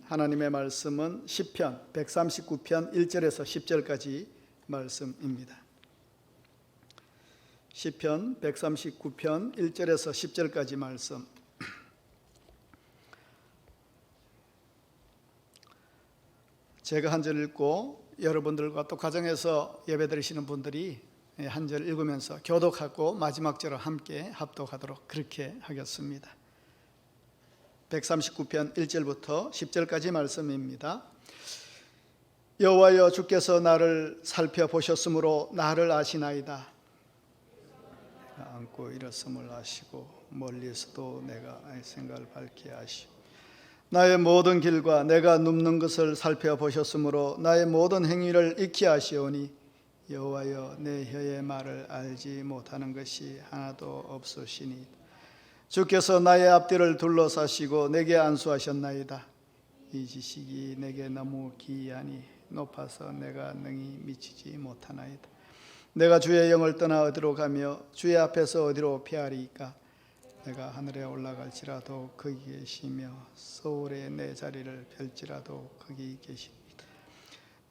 하나님의 말씀은 시편 139편 1절에서 10절까지 말씀입니다. 시편 139편 1절에서 10절까지 말씀. 제가 한 절 읽고 여러분들과 또 가정에서 예배드리시는 분들이 한 절 읽으면서 교독하고 마지막 절을 함께 합독하도록 그렇게 하겠습니다. 139편 1절부터 10절까지 말씀입니다. 여호와여, 주께서 나를 살펴보셨으므로 나를 아시나이다. 내가 안고 일었음을 아시고 멀리서도 내가 생각을 밝게 하시고 나의 모든 길과 내가 눕는 것을 살펴보셨으므로 나의 모든 행위를 익히 아시오니 여호와여, 내 혀의 말을 알지 못하는 것이 하나도 없으시니 주께서 나의 앞뒤를 둘러싸시고 내게 안수하셨나이다. 이 지식이 내게 너무 기이하니 높아서 내가 능히 미치지 못하나이다. 내가 주의 영을 떠나 어디로 가며 주의 앞에서 어디로 피하리이까? 내가 하늘에 올라갈지라도 거기 계시며 서울에 내 자리를 펼지라도 거기 계십니다.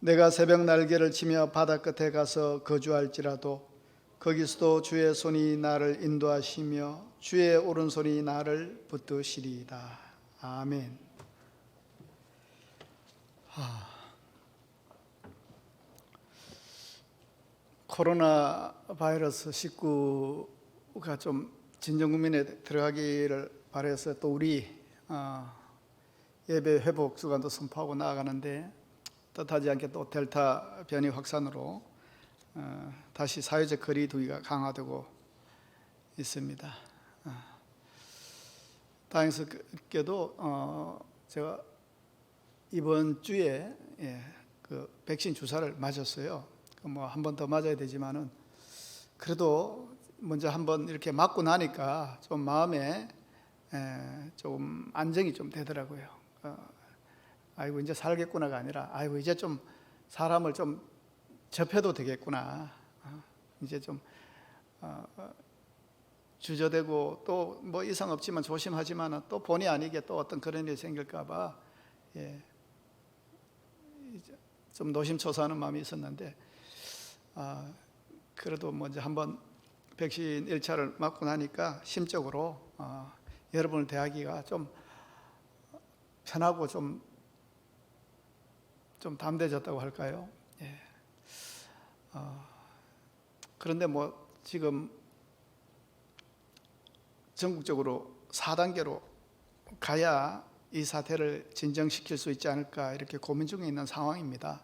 내가 새벽 날개를 치며 바다 끝에 가서 거주할지라도 거기서도 주의 손이 나를 인도하시며 주의 오른손이 나를 붙드시리이다. 아멘. 코로나 바이러스 19가 좀 진정국민에 들어가기를 바라서 또 우리 예배 회복 주간도 선포하고 나아가는데 뜻하지 않게 또 델타 변이 확산으로 다시 사회적 거리두기가 강화되고 있습니다. 다행스럽게도 제가 이번 주에 그 백신 주사를 맞았어요. 뭐 한 번 더 맞아야 되지만은 그래도 먼저 한번 이렇게 맞고 나니까 좀 마음에 조금 안정이 좀 되더라고요. 아이고 이제 살겠구나가 아니라 아이고 이제 좀 사람을 좀 접해도 되겠구나. 이제 좀 주저되고 또 뭐 이상 없지만 조심하지만 또 본의 아니게 또 어떤 그런 일이 생길까봐 좀 노심초사하는 마음이 있었는데 그래도 먼저 한번 백신 1차를 맞고 나니까 심적으로 여러분을 대하기가 좀 편하고 좀 담대해졌다고 할까요? 그런데 뭐 지금 전국적으로 4단계로 가야 이 사태를 진정시킬 수 있지 않을까 이렇게 고민 중에 있는 상황입니다.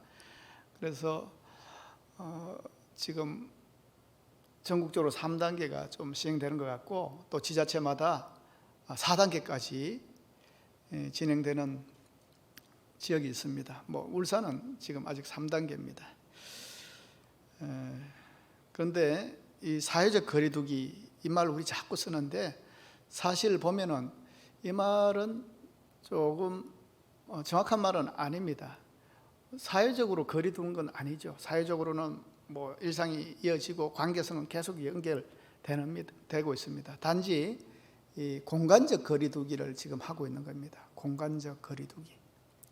그래서 지금 전국적으로 3단계가 좀 시행되는 것 같고 또 지자체마다 4단계까지 진행되는 지역이 있습니다. 뭐 울산은 지금 아직 3단계입니다. 그런데 이 사회적 거리두기 이 말 우리 자꾸 쓰는데 사실 보면은 이 말은 조금 정확한 말은 아닙니다. 사회적으로 거리두는 건 아니죠. 사회적으로는 뭐 일상이 이어지고 관계성은 계속 연결되고 있습니다. 단지 이 공간적 거리두기를 지금 하고 있는 겁니다. 공간적 거리두기,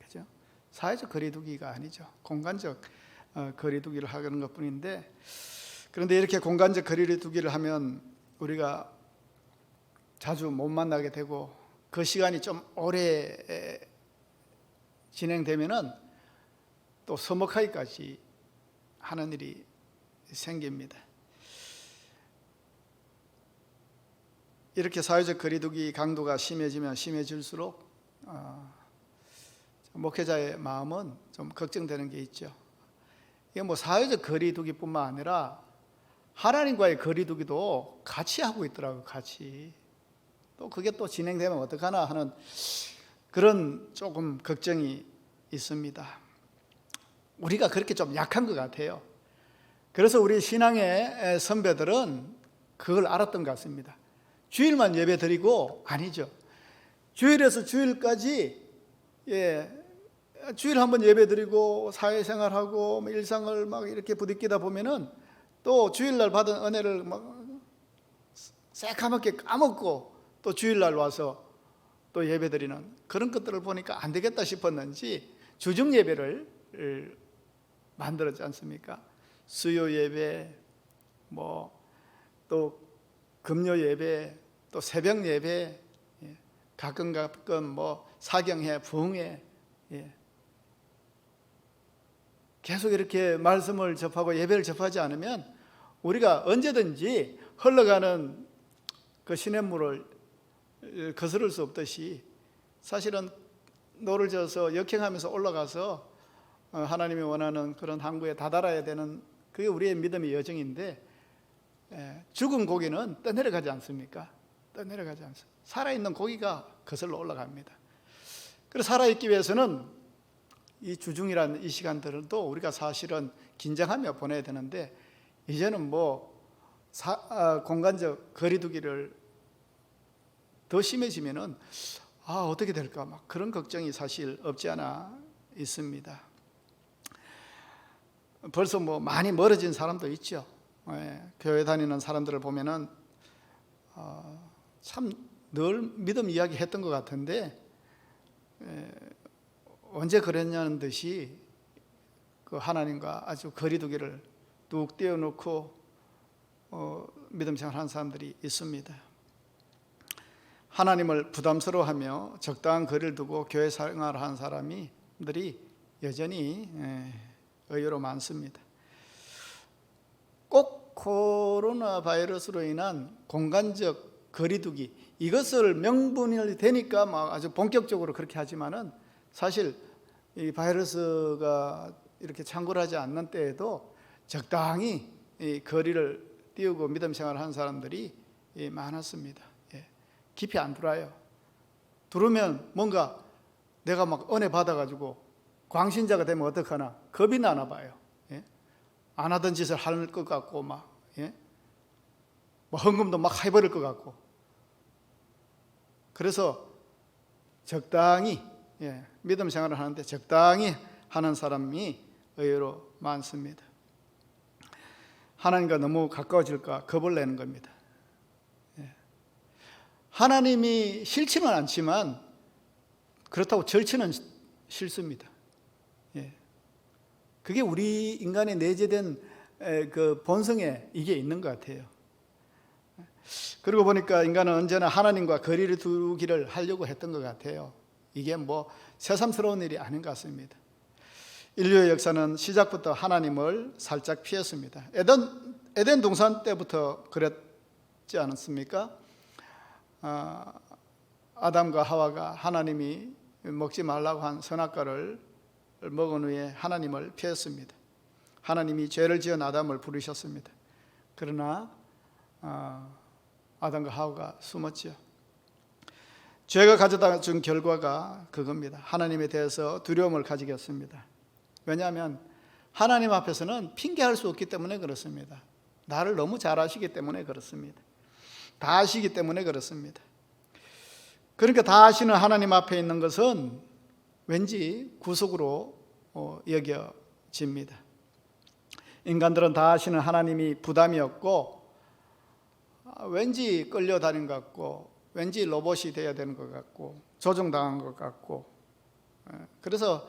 그죠? 사회적 거리두기가 아니죠. 공간적 거리두기를 하는 것뿐인데, 그런데 이렇게 공간적 거리두기를 하면 우리가 자주 못 만나게 되고 그 시간이 좀 오래 진행되면은 또 서먹하기까지 하는 일이 생깁니다. 이렇게 사회적 거리두기 강도가 심해지면 심해질수록 목회자의 마음은 좀 걱정되는 게 있죠. 이게 뭐 사회적 거리두기뿐만 아니라 하나님과의 거리두기도 같이 하고 있더라고요. 같이. 또 그게 또 진행되면 어떡하나 하는 그런 조금 걱정이 있습니다. 우리가 그렇게 좀 약한 것 같아요. 그래서 우리 신앙의 선배들은 그걸 알았던 것 같습니다. 주일만 예배 드리고 아니죠. 주일에서 주일까지 주일 한번 예배 드리고 사회생활하고 일상을 막 이렇게 부딪히다 보면은 또 주일날 받은 은혜를 막 새카맣게 까먹고 또 주일날 와서 또 예배드리는 그런 것들을 보니까 안 되겠다 싶었는지 주중 예배를 만들었지 않습니까? 수요 예배, 또 금요 예배, 또 새벽 예배, 가끔 사경회, 부흥회, 계속 이렇게 말씀을 접하고 예배를 접하지 않으면 우리가 언제든지 흘러가는 그 시냇물을 거스를 수 없듯이 사실은 노를 져서 역행하면서 올라가서 하나님이 원하는 그런 항구에 다다라야 되는 그게 우리의 믿음의 여정인데, 죽은 고기는 떠내려가지 않습니까? 떠내려가지 않습니다. 살아있는 고기가 거슬러 올라갑니다. 그래서 살아있기 위해서는 이 주중이라는 이 시간들도 우리가 사실은 긴장하며 보내야 되는데, 이제는 공간적 거리두기를 더 심해지면은 어떻게 될까 막 그런 걱정이 사실 없지 않아 있습니다. 벌써 많이 멀어진 사람도 있죠. 교회 다니는 사람들을 보면은 참 늘 믿음 이야기 했던 것 같은데, 언제 그랬냐는 듯이 그 하나님과 아주 거리두기를 뚝 떼어놓고 믿음 생활하는 사람들이 있습니다. 하나님을 부담스러워하며 적당한 거리를 두고 교회 생활을 하는 사람들이 여전히 의외로 많습니다. 꼭 코로나 바이러스로 인한 공간적 거리두기, 이것을 명분이 되니까 아주 본격적으로 그렇게 하지만은 사실 이 바이러스가 이렇게 창궐하지 않는 때에도 적당히 이 거리를 띄우고 믿음 생활을 하는 사람들이 많았습니다. 깊이 안 들어와요. 들으면 뭔가 내가 은혜 받아가지고 광신자가 되면 어떡하나 겁이 나나 봐요. 안 하던 짓을 할 것 같고 헌금도 막 해버릴 것 같고. 그래서 적당히 믿음 생활을 하는데 적당히 하는 사람이 의외로 많습니다. 하나님과 너무 가까워질까 겁을 내는 겁니다. 하나님이 싫지는 않지만 그렇다고 절치는 싫습니다. 그게 우리 인간의 내재된 그 본성에 이게 있는 것 같아요. 그러고 보니까 인간은 언제나 하나님과 거리를 두기를 하려고 했던 것 같아요. 이게 새삼스러운 일이 아닌 것 같습니다. 인류의 역사는 시작부터 하나님을 살짝 피했습니다. 에덴 동산 때부터 그랬지 않았습니까? 아담과 하와가 하나님이 먹지 말라고 한 선악과를 먹은 후에 하나님을 피했습니다. 하나님이 죄를 지은 아담을 부르셨습니다. 그러나 아담과 하와가 숨었죠. 죄가 가져다 준 결과가 그겁니다. 하나님에 대해서 두려움을 가지게 했습니다. 왜냐하면 하나님 앞에서는 핑계할 수 없기 때문에 그렇습니다. 나를 너무 잘 아시기 때문에 그렇습니다. 다 아시기 때문에 그렇습니다. 그러니까 다 아시는 하나님 앞에 있는 것은 왠지 구속으로 여겨집니다. 인간들은 다 아시는 하나님이 부담이었고, 왠지 끌려다닌 것 같고, 왠지 로봇이 되어야 되는 것 같고, 조종당한 것 같고, 그래서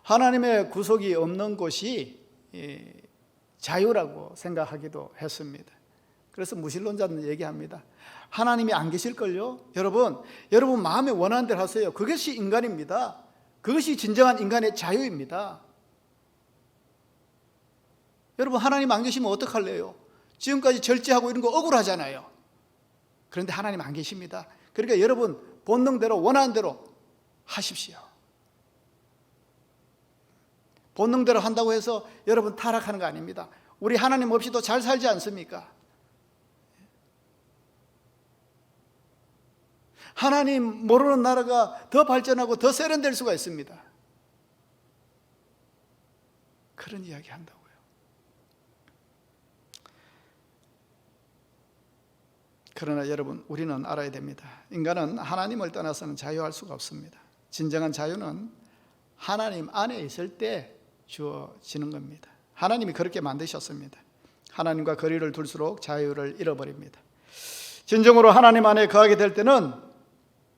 하나님의 구속이 없는 곳이 자유라고 생각하기도 했습니다. 그래서 무신론자는 얘기합니다. 하나님이 안 계실걸요? 여러분 마음에 원하는 대로 하세요. 그것이 인간입니다. 그것이 진정한 인간의 자유입니다. 여러분, 하나님 안 계시면 어떡할래요? 지금까지 절제하고 이런 거 억울하잖아요. 그런데 하나님 안 계십니다. 그러니까 여러분 본능대로 원하는 대로 하십시오. 본능대로 한다고 해서 여러분 타락하는 거 아닙니다. 우리 하나님 없이도 잘 살지 않습니까? 하나님 모르는 나라가 더 발전하고 더 세련될 수가 있습니다. 그런 이야기 한다고요. 그러나 여러분, 우리는 알아야 됩니다. 인간은 하나님을 떠나서는 자유할 수가 없습니다. 진정한 자유는 하나님 안에 있을 때 주어지는 겁니다. 하나님이 그렇게 만드셨습니다. 하나님과 거리를 둘수록 자유를 잃어버립니다. 진정으로 하나님 안에 거하게 될 때는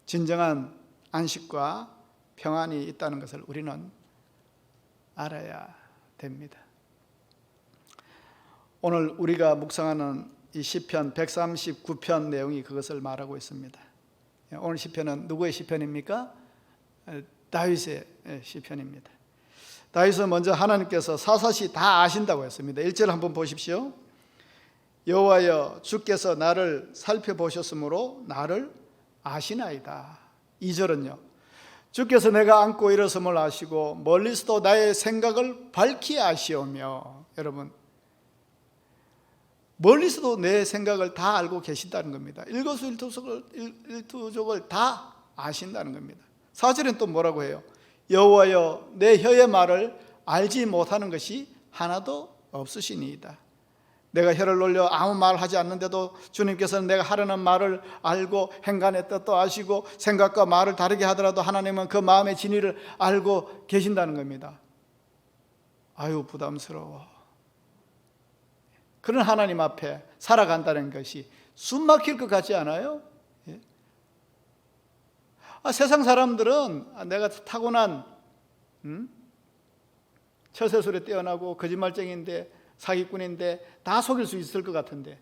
진정한 안식과 평안이 있다는 것을 우리는 알아야 됩니다. 오늘 우리가 묵상하는 이 시편 139편 내용이 그것을 말하고 있습니다. 오늘 시편은 누구의 시편입니까? 다윗의 시편입니다. 다윗은 먼저 하나님께서 사사시 다 아신다고 했습니다. 1절 한번 보십시오. 여호와여 주께서 나를 살펴보셨으므로 나를 아시나이다. 2절은요. 주께서 내가 앉고 일어섬을 아시고 멀리서도 나의 생각을 밝히 아시오며. 여러분, 멀리서도 내 생각을 다 알고 계신다는 겁니다. 일거수일투족을 다 아신다는 겁니다. 4절엔 또 뭐라고 해요? 여호와여 내 혀의 말을 알지 못하는 것이 하나도 없으시니이다. 내가 혀를 놀려 아무 말 하지 않는데도 주님께서는 내가 하려는 말을 알고 행간의 뜻도 아시고 생각과 말을 다르게 하더라도 하나님은 그 마음의 진의를 알고 계신다는 겁니다. 아유 부담스러워. 그런 하나님 앞에 살아간다는 것이 숨 막힐 것 같지 않아요? 세상 사람들은 내가 타고난 처세술에 뛰어나고 거짓말쟁이인데 사기꾼인데 다 속일 수 있을 것 같은데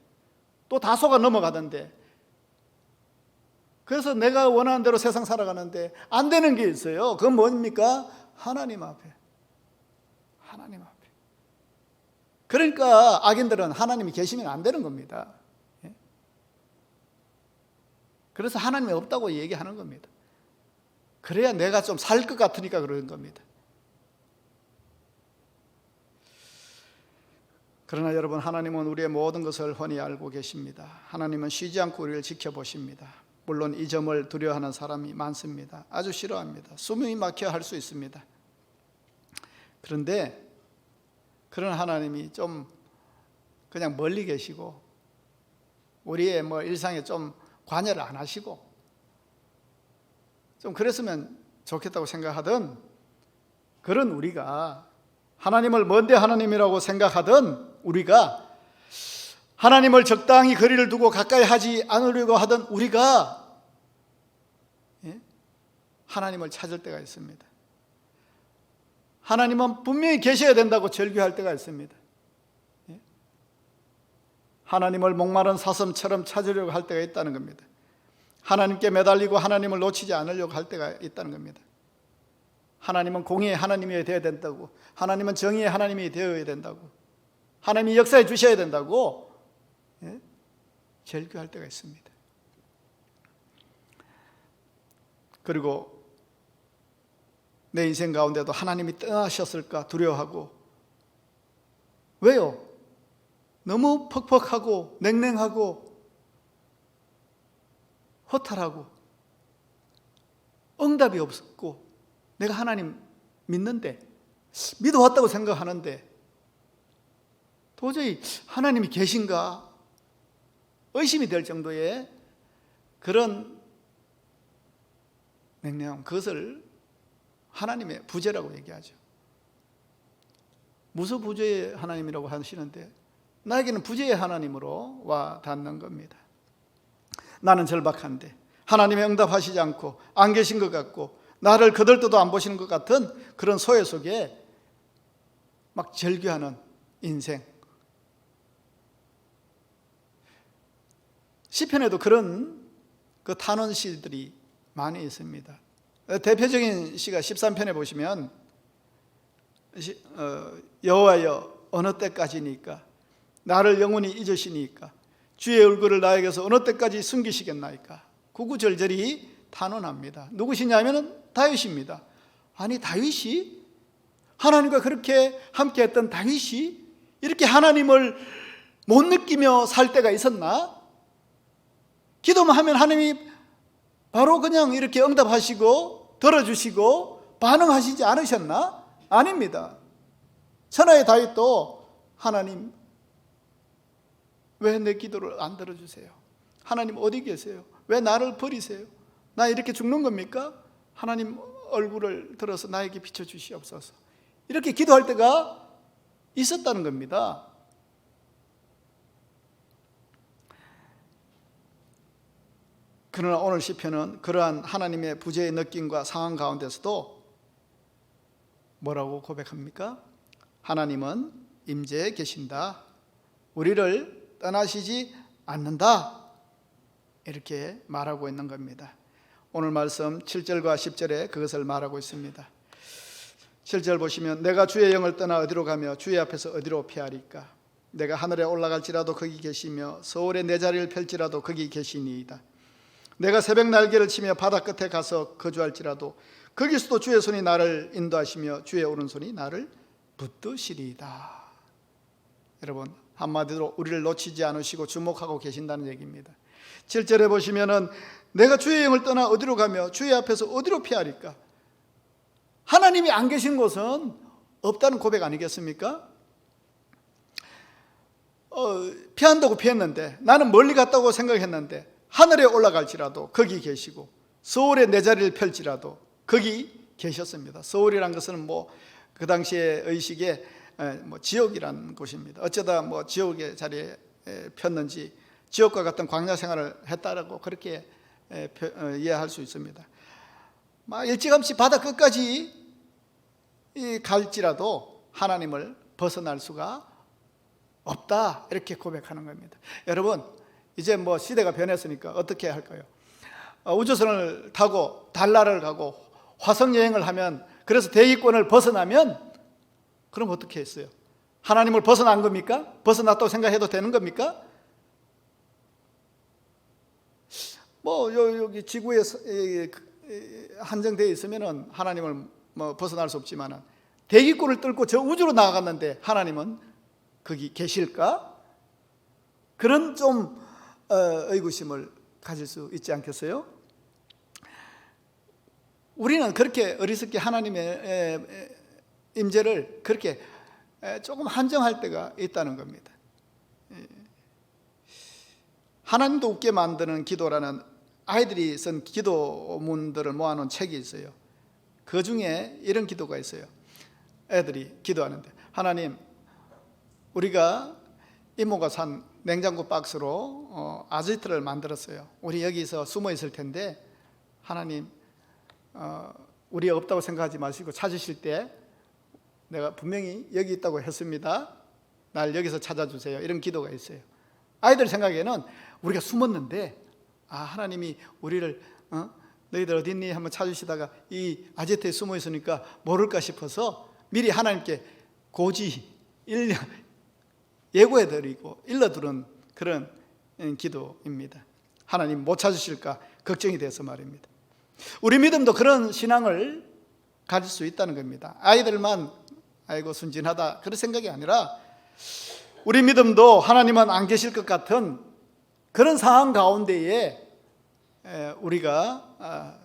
또 다 속아 넘어가던데, 그래서 내가 원하는 대로 세상 살아가는데 안 되는 게 있어요. 그건 뭡니까? 하나님 앞에. 하나님 앞에. 그러니까 악인들은 하나님이 계시면 안 되는 겁니다. 그래서 하나님이 없다고 얘기하는 겁니다. 그래야 내가 좀 살 것 같으니까 그러는 겁니다. 그러나 여러분, 하나님은 우리의 모든 것을 훤히 알고 계십니다. 하나님은 쉬지 않고 우리를 지켜보십니다. 물론 이 점을 두려워하는 사람이 많습니다. 아주 싫어합니다. 숨이 막혀 할 수 있습니다. 그런데 그런 하나님이 좀 그냥 멀리 계시고 우리의 일상에 좀 관여를 안 하시고 좀 그랬으면 좋겠다고 생각하던 그런 우리가, 하나님을 먼데 하나님이라고 생각하던 우리가, 하나님을 적당히 거리를 두고 가까이 하지 않으려고 하던 우리가 하나님을 찾을 때가 있습니다. 하나님은 분명히 계셔야 된다고 절규할 때가 있습니다. 하나님을 목마른 사슴처럼 찾으려고 할 때가 있다는 겁니다. 하나님께 매달리고 하나님을 놓치지 않으려고 할 때가 있다는 겁니다. 하나님은 공의의 하나님이 되어야 된다고, 하나님은 정의의 하나님이 되어야 된다고, 하나님이 역사해 주셔야 된다고 절규할 때가 있습니다. 그리고 내 인생 가운데도 하나님이 떠나셨을까 두려워하고, 왜요? 너무 퍽퍽하고 냉랭하고 허탈하고 응답이 없었고, 내가 하나님 믿는데, 믿어왔다고 생각하는데 도저히 하나님이 계신가 의심이 될 정도의 그런 냉랭함, 그것을 하나님의 부재라고 얘기하죠. 무소부재의 하나님이라고 하시는데 나에게는 부재의 하나님으로 와 닿는 겁니다. 나는 절박한데 하나님이 응답하시지 않고 안 계신 것 같고 나를 거들떠도 안 보시는 것 같은 그런 소외 속에 막 절규하는 인생. 시편에도 그런 그 탄원 시들이 많이 있습니다. 대표적인 시가 13편에 보시면 여호와여 어느 때까지니까 나를 영원히 잊으시니까 주의 얼굴을 나에게서 어느 때까지 숨기시겠나이까. 구구절절히 탄원합니다. 누구시냐면 다윗입니다. 아니, 다윗이, 하나님과 그렇게 함께했던 다윗이 이렇게 하나님을 못 느끼며 살 때가 있었나? 기도만 하면 하나님이 바로 그냥 이렇게 응답하시고 들어주시고 반응하시지 않으셨나? 아닙니다. 천하의 다윗도 하나님 왜 내 기도를 안 들어주세요? 하나님 어디 계세요? 왜 나를 버리세요? 나 이렇게 죽는 겁니까? 하나님 얼굴을 들어서 나에게 비춰주시옵소서. 이렇게 기도할 때가 있었다는 겁니다. 그러나 오늘 시편은 그러한 하나님의 부재의 느낌과 상황 가운데서도 뭐라고 고백합니까? 하나님은 임재에 계신다. 우리를 떠나시지 않는다. 이렇게 말하고 있는 겁니다. 오늘 말씀 7절과 10절에 그것을 말하고 있습니다. 7절 보시면 내가 주의 영을 떠나 어디로 가며 주의 앞에서 어디로 피하리까? 내가 하늘에 올라갈지라도 거기 계시며 서울에 내 자리를 펼지라도 거기 계시니이다. 내가 새벽 날개를 치며 바다 끝에 가서 거주할지라도 거기서도 주의 손이 나를 인도하시며 주의 오른손이 나를 붙드시리이다. 여러분, 한마디로 우리를 놓치지 않으시고 주목하고 계신다는 얘기입니다. 7절에 보시면은 내가 주의 영을 떠나 어디로 가며 주의 앞에서 어디로 피하리까? 하나님이 안 계신 곳은 없다는 고백 아니겠습니까? 피한다고 피했는데, 나는 멀리 갔다고 생각했는데 하늘에 올라갈지라도 거기 계시고 서울에 내 자리를 펼지라도 거기 계셨습니다. 서울이란 것은 뭐 그 당시의 의식에 지옥이란 곳입니다. 어쩌다 뭐 지옥의 자리에 폈는지 지옥과 같은 광야 생활을 했다라고 그렇게 이해할 수 있습니다. 일찌감치 바다 끝까지 갈지라도 하나님을 벗어날 수가 없다, 이렇게 고백하는 겁니다. 여러분, 이제 뭐 시대가 변했으니까 어떻게 할까요? 우주선을 타고 달나라를 가고 화성 여행을 하면, 그래서 대기권을 벗어나면, 그럼 어떻게 했어요? 하나님을 벗어난 겁니까? 벗어났다고 생각해도 되는 겁니까? 뭐 여기 지구에 한정되어 있으면은 하나님을 뭐 벗어날 수 없지만은, 대기권을 뚫고 저 우주로 나아갔는데 하나님은 거기 계실까? 그런 좀 의구심을 가질 수 있지 않겠어요? 우리는 그렇게 어리석게 하나님의 임재를 그렇게 조금 한정할 때가 있다는 겁니다. 하나님도 웃게 만드는 기도라는 아이들이 쓴 기도문들을 모아놓은 책이 있어요. 그 중에 이런 기도가 있어요. 애들이 기도하는데, 하나님, 우리가 이모가 산 냉장고 박스로 아지트를 만들었어요. 우리 여기서 숨어 있을 텐데 하나님, 우리 없다고 생각하지 마시고 찾으실 때 내가 분명히 여기 있다고 했습니다. 날 여기서 찾아주세요. 이런 기도가 있어요. 아이들 생각에는 우리가 숨었는데 하나님이 우리를 너희들 어디 있니? 한번 찾으시다가 이 아지트에 숨어 있으니까 모를까 싶어서 미리 하나님께 고지 예고해드리고 일러두는 그런 기도입니다. 하나님 못 찾으실까 걱정이 돼서 말입니다. 우리 믿음도 그런 신앙을 가질 수 있다는 겁니다. 아이들만 아이고 순진하다 그런 생각이 아니라, 우리 믿음도 하나님은 안 계실 것 같은 그런 상황 가운데에 우리가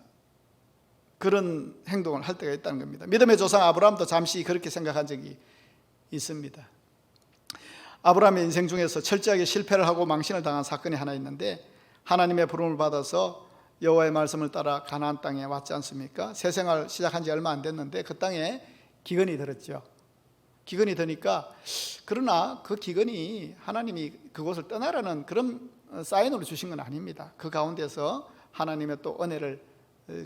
그런 행동을 할 때가 있다는 겁니다. 믿음의 조상 아브라함도 잠시 그렇게 생각한 적이 있습니다. 아브라함의 인생 중에서 철저하게 실패를 하고 망신을 당한 사건이 하나 있는데, 하나님의 부름을 받아서 여호와의 말씀을 따라 가나안 땅에 왔지 않습니까? 새 생활 시작한 지 얼마 안 됐는데 그 땅에 기근이 들었죠. 기근이 드니까, 그러나 그 기근이 하나님이 그곳을 떠나라는 그런 사인으로 주신 건 아닙니다. 그 가운데서 하나님의 또 은혜를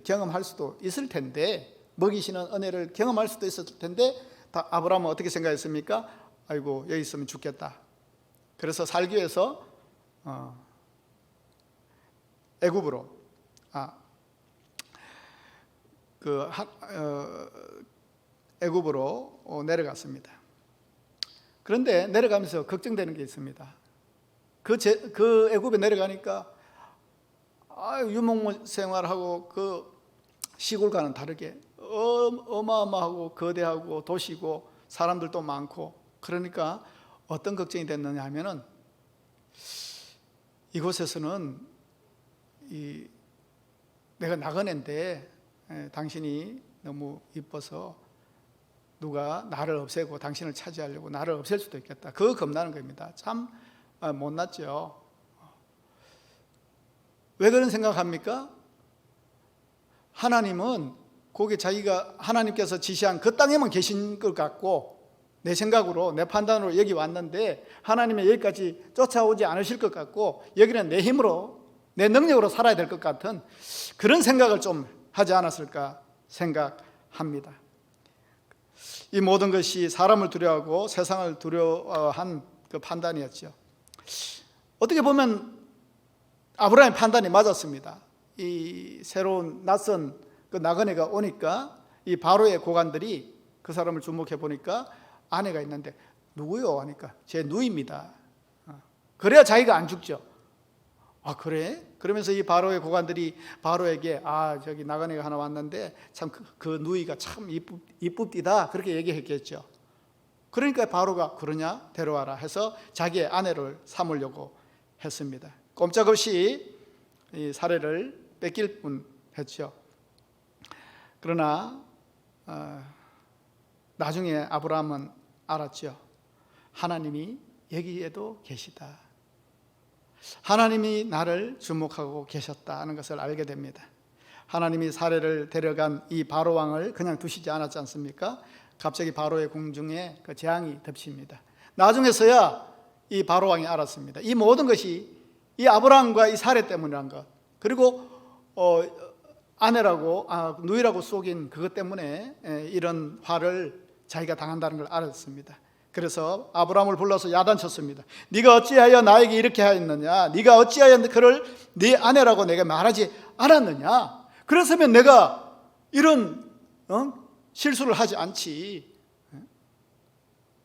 경험할 수도 있을 텐데, 먹이시는 은혜를 경험할 수도 있었을 텐데, 아브라함은 어떻게 생각했습니까? 아이고 여기 있으면 죽겠다. 그래서 살기 위해서 애굽으로 애굽으로 내려갔습니다. 그런데 내려가면서 걱정되는 게 있습니다. 그 애굽에 내려가니까 유목 생활하고 그 시골과는 다르게 어마어마하고 거대하고 도시고 사람들도 많고, 그러니까 어떤 걱정이 됐느냐 하면은, 이곳에서는 내가 나그네인데 당신이 너무 이뻐서 누가 나를 없애고 당신을 차지하려고 나를 없앨 수도 있겠다. 그거 겁나는 겁니다. 참 못났죠. 왜 그런 생각합니까? 하나님은 거기 자기가 하나님께서 지시한 그 땅에만 계신 것 같고, 내 생각으로 내 판단으로 여기 왔는데 하나님이 여기까지 쫓아오지 않으실 것 같고, 여기는 내 힘으로 내 능력으로 살아야 될 것 같은 그런 생각을 좀 하지 않았을까 생각합니다. 이 모든 것이 사람을 두려워하고 세상을 두려워한 그 판단이었죠. 어떻게 보면 아브라함의 판단이 맞았습니다. 이 새로운 낯선 그 나그네가 오니까 이 바로의 고관들이 그 사람을 주목해 보니까 아내가 있는데 누구요? 하니까 제 누이입니다. 그래야 자기가 안 죽죠. 아 그래? 그러면서 이 바로의 고관들이 바로에게 저기 나그네가 하나 왔는데 참 그 누이가 참 이쁩디다 그렇게 얘기했겠죠. 그러니까 바로가 그러냐 데려와라 해서 자기의 아내를 삼으려고 했습니다. 꼼짝없이 이 사례를 뺏길 뻔했죠. 그러나 나중에 아브라함은 알았죠. 하나님이 여기에도 계시다. 하나님이 나를 주목하고 계셨다는 것을 알게 됩니다. 하나님이 사례를 데려간 이 바로 왕을 그냥 두시지 않았지 않습니까? 갑자기 바로의 궁중에 그 재앙이 덮칩니다. 나중에서야 이 바로 왕이 알았습니다. 이 모든 것이 이 아브라함과 이 사례 때문이란 것, 그리고 아내라고 누이라고 속인 그것 때문에 이런 화를 자기가 당한다는 걸 알았습니다. 그래서 아브라함을 불러서 야단쳤습니다. 네가 어찌하여 나에게 이렇게 하였느냐? 네가 어찌하여 그를 네 아내라고 내가 말하지 않았느냐? 그랬으면 내가 이런 실수를 하지 않지.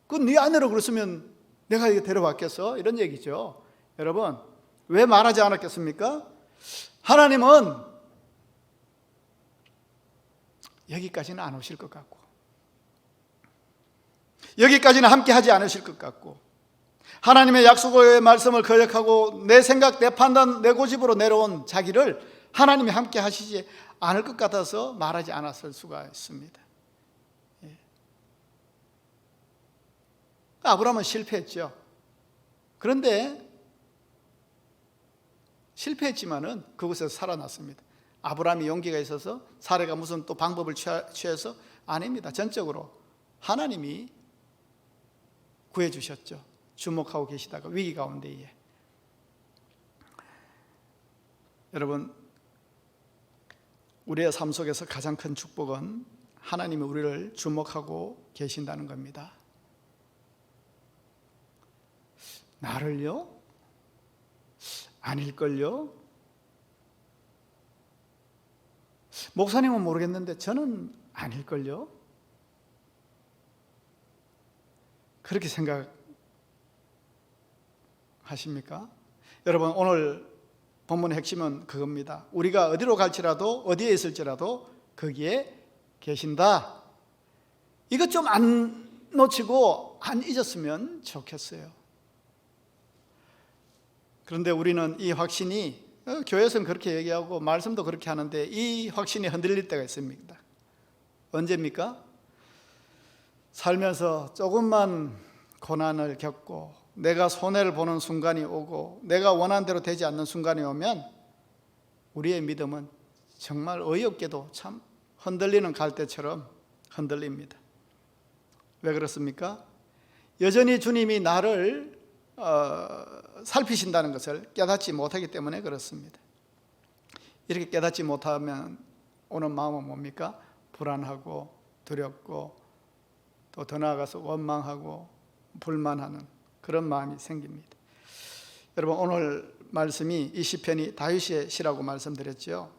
그 네 아내라고 그랬으면 내가 이거 데려왔겠어? 이런 얘기죠. 여러분 왜 말하지 않았겠습니까? 하나님은 여기까지는 안 오실 것 같고, 여기까지는 함께 하지 않으실 것 같고, 하나님의 약속의 말씀을 거역하고 내 생각, 내 판단, 내 고집으로 내려온 자기를 하나님이 함께 하시지 않을 것 같아서 말하지 않았을 수가 있습니다. 아브라함은 실패했죠. 그런데 실패했지만은 그곳에서 살아났습니다. 아브라함이 용기가 있어서 사례가 무슨 또 방법을 취해서 아닙니다. 전적으로 하나님이 구해주셨죠. 주목하고 계시다가 위기 가운데에. 여러분 우리의 삶 속에서 가장 큰 축복은 하나님이 우리를 주목하고 계신다는 겁니다. 나를요? 아닐걸요? 목사님은 모르겠는데 저는 아닐걸요? 그렇게 생각하십니까? 여러분 오늘 본문의 핵심은 그겁니다. 우리가 어디로 갈지라도 어디에 있을지라도 거기에 계신다. 이것 좀 안 놓치고 안 잊었으면 좋겠어요. 그런데 우리는 이 확신이 교회에서는 그렇게 얘기하고 말씀도 그렇게 하는데 이 확신이 흔들릴 때가 있습니다. 언제입니까? 살면서 조금만 고난을 겪고 내가 손해를 보는 순간이 오고 내가 원하는 대로 되지 않는 순간이 오면 우리의 믿음은 정말 어이없게도 참 흔들리는 갈대처럼 흔들립니다. 왜 그렇습니까? 여전히 주님이 나를 살피신다는 것을 깨닫지 못하기 때문에 그렇습니다. 이렇게 깨닫지 못하면 오는 마음은 뭡니까? 불안하고 두렵고 또 더 나아가서 원망하고 불만하는 그런 마음이 생깁니다. 여러분 오늘 말씀이 이 시편이 다윗의 시라고 말씀드렸죠.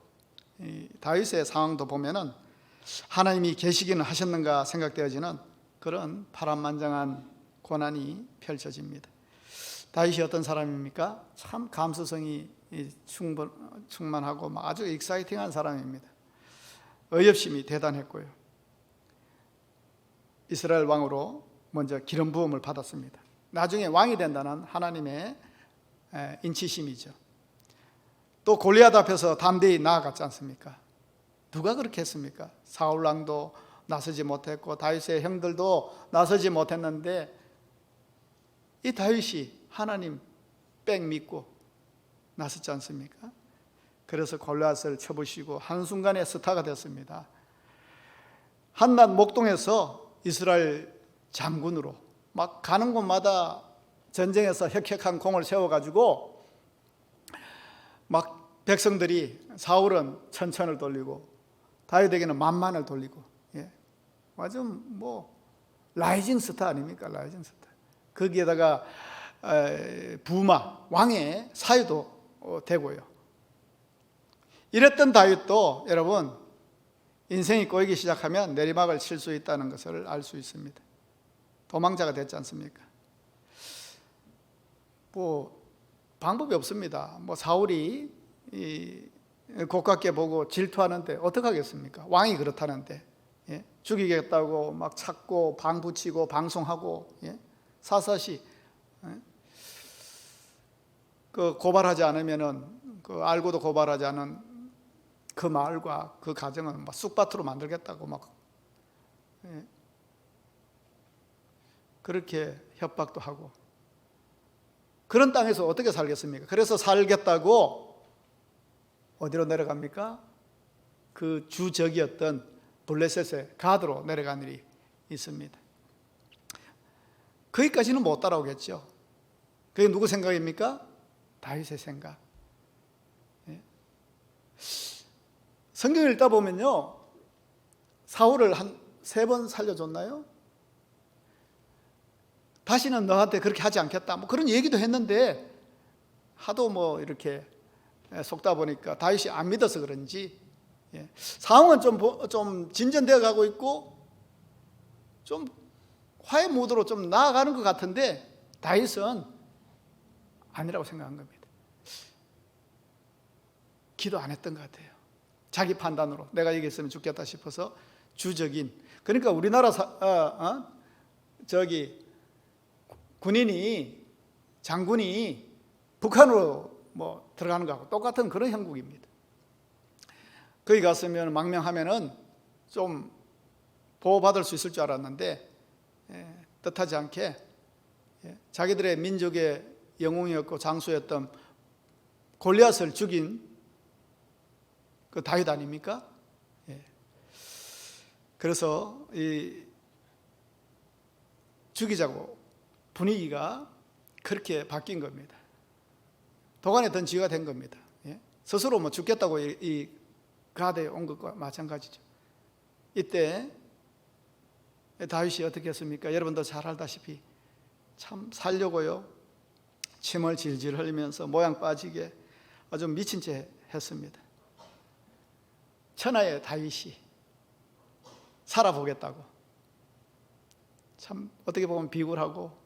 이 다윗의 상황도 보면은 하나님이 계시기는 하셨는가 생각되어지는 그런 파란만장한 고난이 펼쳐집니다. 다윗이 어떤 사람입니까? 참 감수성이 충만하고 아주 익사이팅한 사람입니다. 의협심이 대단했고요. 이스라엘 왕으로 먼저 기름 부음을 받았습니다. 나중에 왕이 된다는 하나님의 인치심이죠. 또 골리앗 앞에서 담대히 나아갔지 않습니까? 누가 그렇게 했습니까? 사울 왕도 나서지 못했고 다윗의 형들도 나서지 못했는데 이 다윗이 하나님 빽 믿고 나섰지 않습니까? 그래서 골리앗을 쳐부시고 한순간에 스타가 됐습니다. 한낮 목동에서 이스라엘 장군으로 막 가는 곳마다 전쟁에서 혁혁한 공을 세워가지고 막 백성들이 사울은 천천을 돌리고 다윗에게는 만만을 돌리고, 완전 뭐 라이징 스타 아닙니까? 라이징 스타. 거기에다가 부마 왕의 사유도 되고요. 이랬던 다윗도 여러분 인생이 꼬이기 시작하면 내리막을 칠 수 있다는 것을 알 수 있습니다. 도망자가 됐지 않습니까? 뭐 방법이 없습니다. 뭐 사울이 고깝게 보고 질투하는데 어떻게 하겠습니까? 왕이 그렇다는데, 죽이겠다고 막 찾고 방 붙이고 방송하고, 사사시 그 고발하지 않으면은, 그 알고도 고발하지 않은 그 마을과 그 가정은 막 쑥밭으로 만들겠다고 막 그렇게 협박도 하고, 그런 땅에서 어떻게 살겠습니까? 그래서 살겠다고 어디로 내려갑니까? 그 주적이었던 블레셋의 가드로 내려간 일이 있습니다. 거기까지는 못 따라오겠죠. 그게 누구 생각입니까? 다윗의 생각. 성경을 읽다 보면요, 사울을 한 3번 살려줬나요? 다시는 너한테 그렇게 하지 않겠다, 뭐 그런 얘기도 했는데 하도 뭐 이렇게 속다 보니까 다윗이 안 믿어서 그런지 상황은 좀 진전되어 가고 있고 좀 화해 모드로 좀 나아가는 것 같은데 다윗은 아니라고 생각한 겁니다. 기도 안 했던 것 같아요. 자기 판단으로 내가 여기 있으면 죽겠다 싶어서 주적인, 그러니까 우리나라 군인이, 장군이 북한으로 뭐 들어가는 거하고 똑같은 그런 형국입니다. 거기 갔으면 망명하면은 좀 보호받을 수 있을 줄 알았는데 뜻하지 않게 자기들의 민족의 영웅이었고 장수였던 골리앗을 죽인 그 다윗 아닙니까? 그래서 이 죽이자고 분위기가 그렇게 바뀐 겁니다. 도간에 든 지가 된 겁니다. 스스로 뭐 죽겠다고 이 가대에 온 것과 마찬가지죠. 이때 다윗이 어떻게 했습니까? 여러분도 잘 알다시피 참 살려고요, 침을 질질 흘리면서 모양 빠지게 아주 미친 채 했습니다. 천하의 다윗이 살아보겠다고 참 어떻게 보면 비굴하고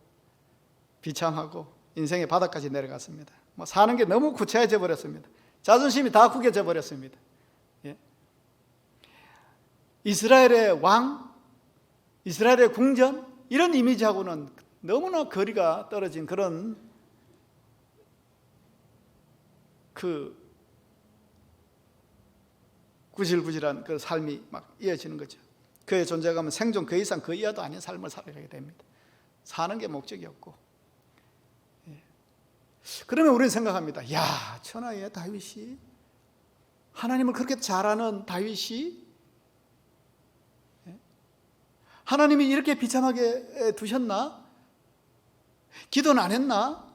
비참하고 인생의 바닥까지 내려갔습니다. 뭐 사는 게 너무 구차해져 버렸습니다. 자존심이 다 구겨져 버렸습니다. 이스라엘의 왕, 이스라엘의 궁전, 이런 이미지하고는 너무나 거리가 떨어진 그런 그 구질구질한 그 삶이 막 이어지는 거죠. 그의 존재감은 생존 그 이상 그 이하도 아닌 삶을 살아가게 됩니다. 사는 게 목적이 없고. 그러면 우리는 생각합니다. 야, 천하의 다윗이, 하나님을 그렇게 잘 아는 다윗이, 하나님이 이렇게 비참하게 두셨나? 기도는 안 했나?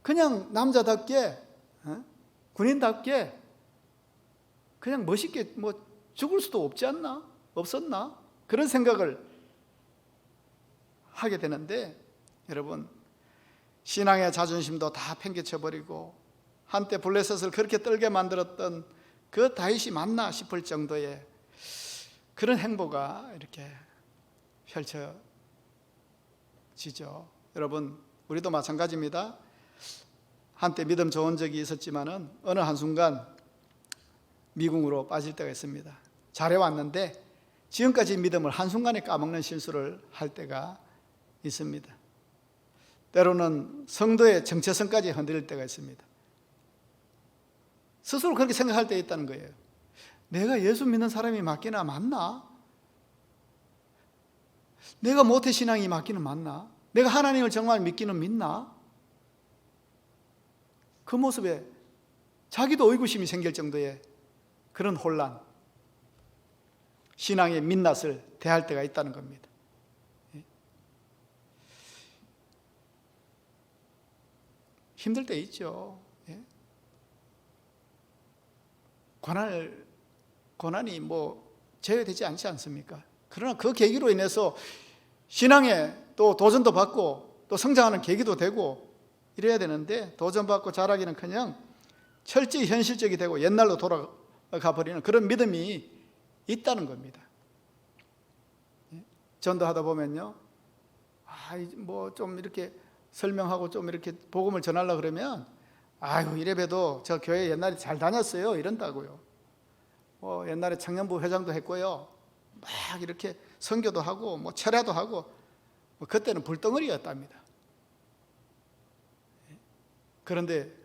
그냥 남자답게, 군인답게 그냥 멋있게 뭐 죽을 수도 없지 않나? 없었나? 그런 생각을 하게 되는데, 여러분, 신앙의 자존심도 다 팽개쳐버리고 한때 블레셋을 그렇게 떨게 만들었던 그 다윗이 맞나 싶을 정도의 그런 행보가 이렇게 펼쳐지죠. 여러분, 우리도 마찬가지입니다. 한때 믿음 좋은 적이 있었지만은 어느 한순간 미궁으로 빠질 때가 있습니다. 잘해왔는데 지금까지 믿음을 한순간에 까먹는 실수를 할 때가 있습니다. 때로는 성도의 정체성까지 흔들릴 때가 있습니다. 스스로 그렇게 생각할 때 있다는 거예요. 내가 예수 믿는 사람이 맞기나 맞나? 내가 모태신앙이 맞기는 맞나? 내가 하나님을 정말 믿기는 믿나? 그 모습에 자기도 의구심이 생길 정도의 그런 혼란, 신앙의 민낯을 대할 때가 있다는 겁니다. 힘들 때 있죠. 고난이 뭐 제외되지 않지 않습니까? 그러나 그 계기로 인해서 신앙에 또 도전도 받고 또 성장하는 계기도 되고 이래야 되는데, 도전받고 자라기는커녕 철저히 현실적이 되고 옛날로 돌아가 버리는 그런 믿음이 있다는 겁니다. 전도하다 보면요, 뭐 좀 이렇게 설명하고 좀 이렇게 복음을 전하려고 그러면, 아유 이래봬도 저 교회 옛날에 잘 다녔어요 이런다고요. 뭐 옛날에 청년부 회장도 했고요, 막 이렇게 선교도 하고 뭐 철야도 하고, 뭐 그때는 불덩어리였답니다. 그런데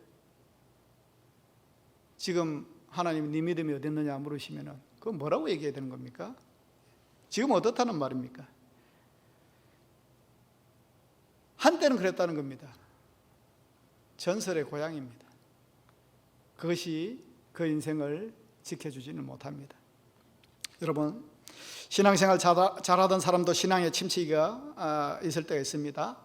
지금 하나님 네 믿음이 어디 있느냐 물으시면은 그건 뭐라고 얘기해야 되는 겁니까? 지금 어떻다는 말입니까? 한때는 그랬다는 겁니다. 전설의 고향입니다. 그것이 그 인생을 지켜주지는 못합니다. 여러분, 신앙생활 잘하던 사람도 신앙에 침체기가 있을 때가 있습니다.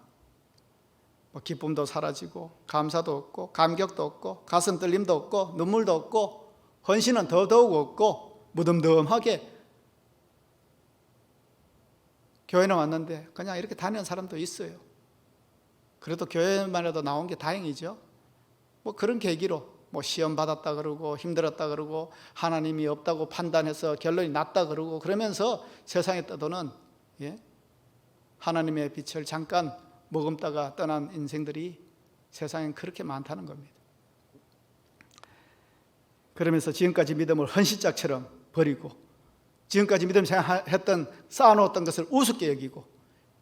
뭐 기쁨도 사라지고 감사도 없고 감격도 없고 가슴 떨림도 없고 눈물도 없고 헌신은 더더욱 없고 무덤덤하게 교회는 왔는데 그냥 이렇게 다니는 사람도 있어요. 그래도 교회만 해도 나온 게 다행이죠. 뭐 그런 계기로 뭐 시험 받았다 그러고 힘들었다 그러고 하나님이 없다고 판단해서 결론이 났다 그러고 그러면서 세상에 떠도는 하나님의 빛을 잠깐 머금다가 떠난 인생들이 세상엔 그렇게 많다는 겁니다. 그러면서 지금까지 믿음을 헌신짝처럼 버리고 지금까지 믿음 생각했던 쌓아놓았던 것을 우습게 여기고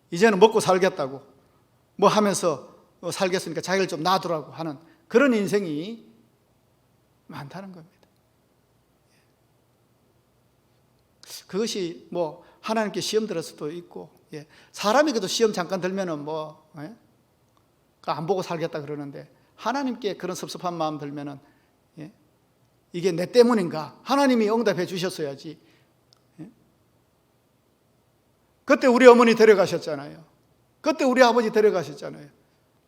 이제는 먹고 살겠다고 뭐 하면서 살겠으니까 자기를 좀 놔두라고 하는 그런 인생이 많다는 겁니다. 그것이 뭐 하나님께 시험 들을 수도 있고, 사람이 그래도 시험 잠깐 들면은 뭐 안 보고 살겠다 그러는데, 하나님께 그런 섭섭한 마음 들면은 이게 내 때문인가? 하나님이 응답해 주셨어야지. 그때 우리 어머니 데려가셨잖아요. 그때 우리 아버지 데려가셨잖아요.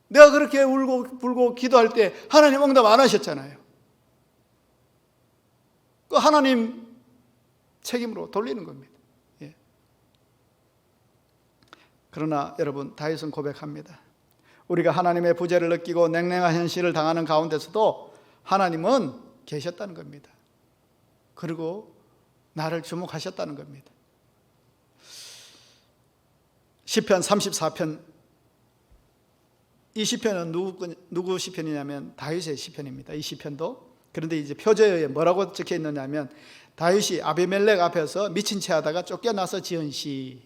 내가 그렇게 울고 불고 기도할 때 하나님 응답 안 하셨잖아요. 그 하나님 책임으로 돌리는 겁니다. 그러나 여러분, 다윗은 고백합니다. 우리가 하나님의 부재를 느끼고 냉랭한 현실을 당하는 가운데서도 하나님은 계셨다는 겁니다. 그리고 나를 주목하셨다는 겁니다. 시편 34편, 이 시편은 누구 시편이냐면 다윗의 시편입니다. 이 시편도. 그런데 이제 표제에 뭐라고 적혀 있느냐면 다윗이 아비멜렉 앞에서 미친 채 하다가 쫓겨나서 지은 시.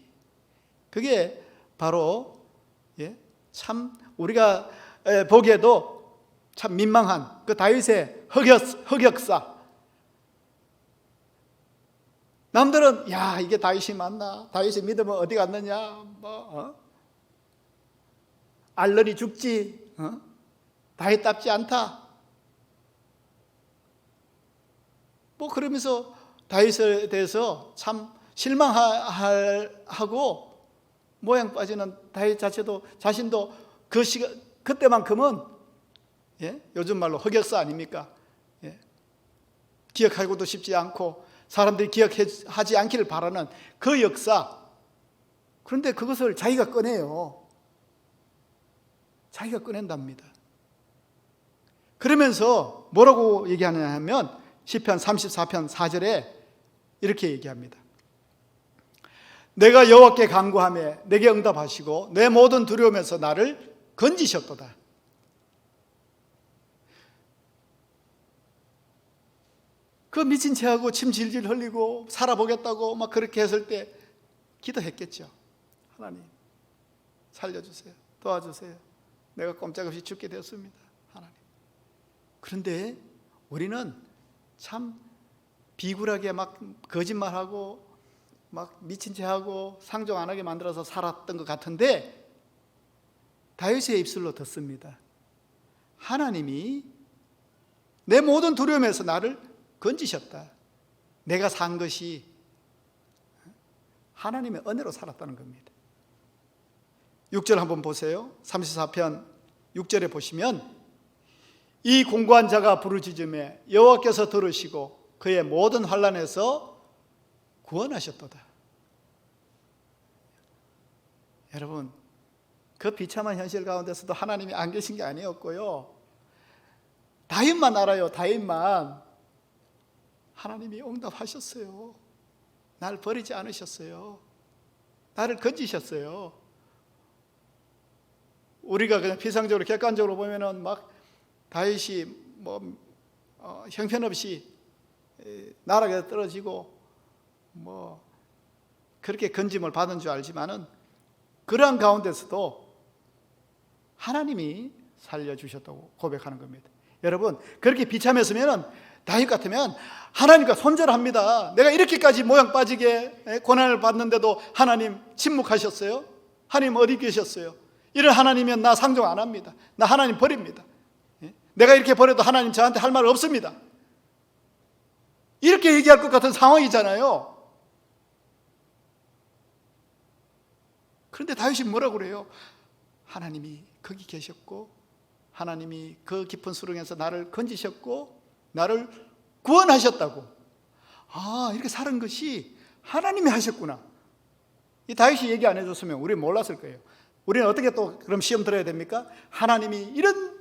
그게 바로 참 우리가 보기에도 참 민망한 그 다윗의 흑역사. 남들은 야 이게 다윗이 맞나? 다윗의 믿음은 어디 갔느냐? 알러리 죽지? 다윗답지 않다. 뭐 그러면서 다윗에 대해서 참 실망하고 모양 빠지는 다윗 자신도 그 시간 그때만큼은 요즘 말로 흑역사 아닙니까? 기억하고도 싶지 않고 사람들이 기억하지 않기를 바라는 그 역사. 그런데 그것을 자기가 꺼내요. 자기가 꺼낸답니다. 그러면서 뭐라고 얘기하느냐 하면 시편 34편 4절에 이렇게 얘기합니다. 내가 여호와께 간구하며 내게 응답하시고 내 모든 두려움에서 나를 건지셨도다. 그 미친 채하고 침 질질 흘리고 살아보겠다고 막 그렇게 했을 때 기도했겠죠. 하나님 살려주세요. 도와주세요. 내가 꼼짝없이 죽게 되었습니다. 하나님. 그런데 우리는 참 비굴하게 막 거짓말하고 막 미친 채하고 상종 안 하게 만들어서 살았던 것 같은데 다윗의 입술로 듣습니다. 하나님이 내 모든 두려움에서 나를 건지셨다. 내가 산 것이 하나님의 은혜로 살았다는 겁니다. 6절 한번 보세요. 34편 6절에 보시면 이 공고한 자가 부르짖음에 여호와께서 들으시고 그의 모든 환난에서 구원하셨도다. 여러분, 그 비참한 현실 가운데서도 하나님이 안 계신 게 아니었고요. 다윗만 알아요. 다윗만. 하나님이 응답하셨어요. 날 버리지 않으셨어요. 나를 건지셨어요. 우리가 그냥 피상적으로 객관적으로 보면은 막 다윗이 뭐 형편없이 나락에 떨어지고 뭐 그렇게 건짐을 받은 줄 알지만은 그러한 가운데서도 하나님이 살려주셨다고 고백하는 겁니다. 여러분, 그렇게 비참했으면 다윗 같으면 하나님과 손절합니다. 내가 이렇게까지 모양 빠지게 고난을 받는데도 하나님 침묵하셨어요? 하나님 어디 계셨어요? 이런 하나님이면 나 상종 안 합니다. 나 하나님 버립니다. 내가 이렇게 버려도 하나님 저한테 할 말 없습니다. 이렇게 얘기할 것 같은 상황이잖아요. 그런데 다윗이 뭐라고 그래요? 하나님이 거기 계셨고 하나님이 그 깊은 수렁에서 나를 건지셨고 나를 구원하셨다고. 아, 이렇게 사는 것이 하나님이 하셨구나. 이 다윗이 얘기 안 해줬으면 우리는 몰랐을 거예요. 우리는 어떻게 또 그럼 시험 들어야 됩니까? 하나님이 이런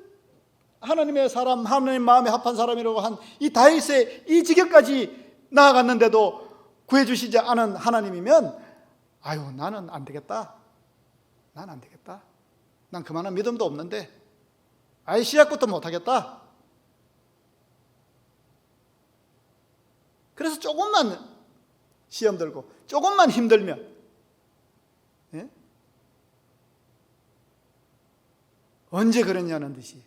하나님의 사람, 하나님 마음에 합한 사람이라고 한 이 다윗의 이 지경까지 나아갔는데도 구해주시지 않은 하나님이면 아유, 나는 안 되겠다. 난 안 되겠다. 난 그만한 믿음도 없는데 아예 시작부터 못하겠다. 그래서 조금만 시험 들고 조금만 힘들면 언제 그랬냐는 듯이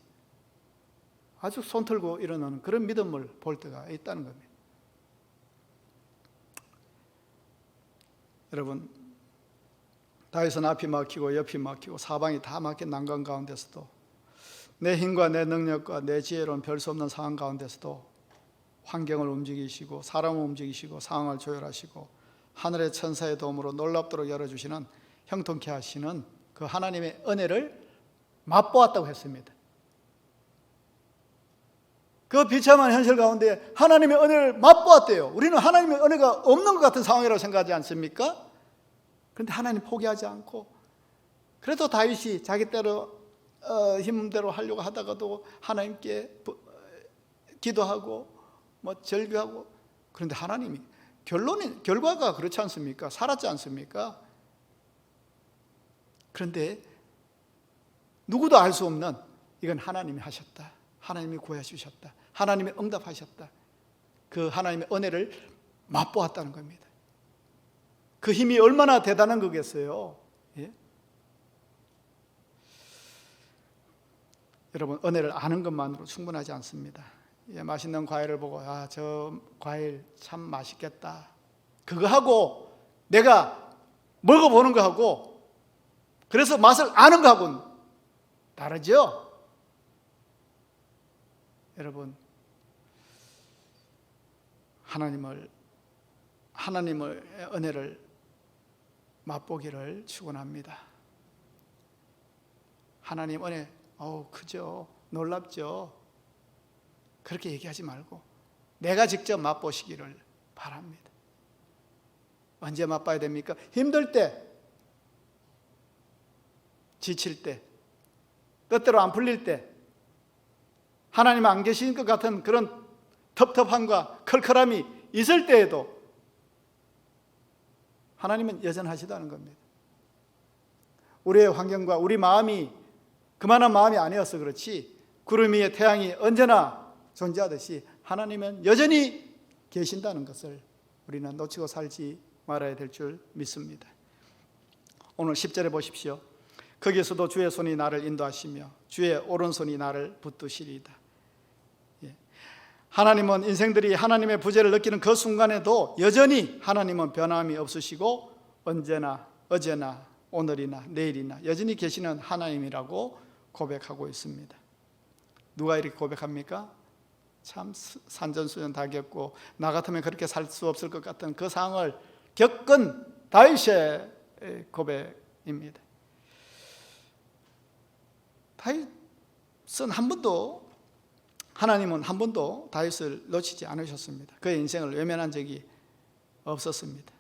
아주 손 털고 일어나는 그런 믿음을 볼 때가 있다는 겁니다. 여러분, 다윗은 앞이 막히고 옆이 막히고 사방이 다 막힌 난관 가운데서도 내 힘과 내 능력과 내 지혜로는 별 수 없는 상황 가운데서도 환경을 움직이시고 사람을 움직이시고 상황을 조율하시고 하늘의 천사의 도움으로 놀랍도록 열어주시는 형통케 하시는 그 하나님의 은혜를 맛보았다고 했습니다. 그 비참한 현실 가운데 하나님의 은혜를 맛보았대요. 우리는 하나님의 은혜가 없는 것 같은 상황이라고 생각하지 않습니까? 그런데 하나님 포기하지 않고 그래도 다윗이 자기대로 힘대로 하려고 하다가도 하나님께 기도하고 뭐 절규하고 그런데 하나님이 결과가 그렇지 않습니까? 살았지 않습니까? 그런데 누구도 알 수 없는 이건 하나님이 하셨다. 하나님이 구해주셨다. 하나님이 응답하셨다. 그 하나님의 은혜를 맛보았다는 겁니다. 그 힘이 얼마나 대단한 거겠어요. 예? 여러분, 은혜를 아는 것만으로 충분하지 않습니다. 예, 맛있는 과일을 보고 아, 저 과일 참 맛있겠다. 그거 하고 내가 먹어보는 거하고 그래서 맛을 아는 거하고는 다르죠? 여러분, 하나님의 은혜를 맛보기를 축원합니다. 하나님 은혜, 크죠? 놀랍죠? 그렇게 얘기하지 말고 내가 직접 맛보시기를 바랍니다. 언제 맛봐야 됩니까? 힘들 때, 지칠 때, 뜻대로 안 풀릴 때, 하나님 안 계신 것 같은 그런 텁텁함과 컬컬함이 있을 때에도 하나님은 여전하시다는 겁니다. 우리의 환경과 우리 마음이 그만한 마음이 아니어서 그렇지 구름 위에 태양이 언제나 존재하듯이 하나님은 여전히 계신다는 것을 우리는 놓치고 살지 말아야 될 줄 믿습니다. 오늘 10절에 보십시오. 거기에서도 주의 손이 나를 인도하시며 주의 오른손이 나를 붙드시리이다. 하나님은 인생들이 하나님의 부재를 느끼는 그 순간에도 여전히 하나님은 변함이 없으시고 언제나 어제나 오늘이나 내일이나 여전히 계시는 하나님이라고 고백하고 있습니다. 누가 이렇게 고백합니까? 참 산전수전 다 겪고 나 같으면 그렇게 살 수 없을 것 같은 그 상황을 겪은 다윗의 고백입니다. 다윗은 한 번도 하나님은 한 번도 다윗을 놓치지 않으셨습니다. 그의 인생을 외면한 적이 없었습니다.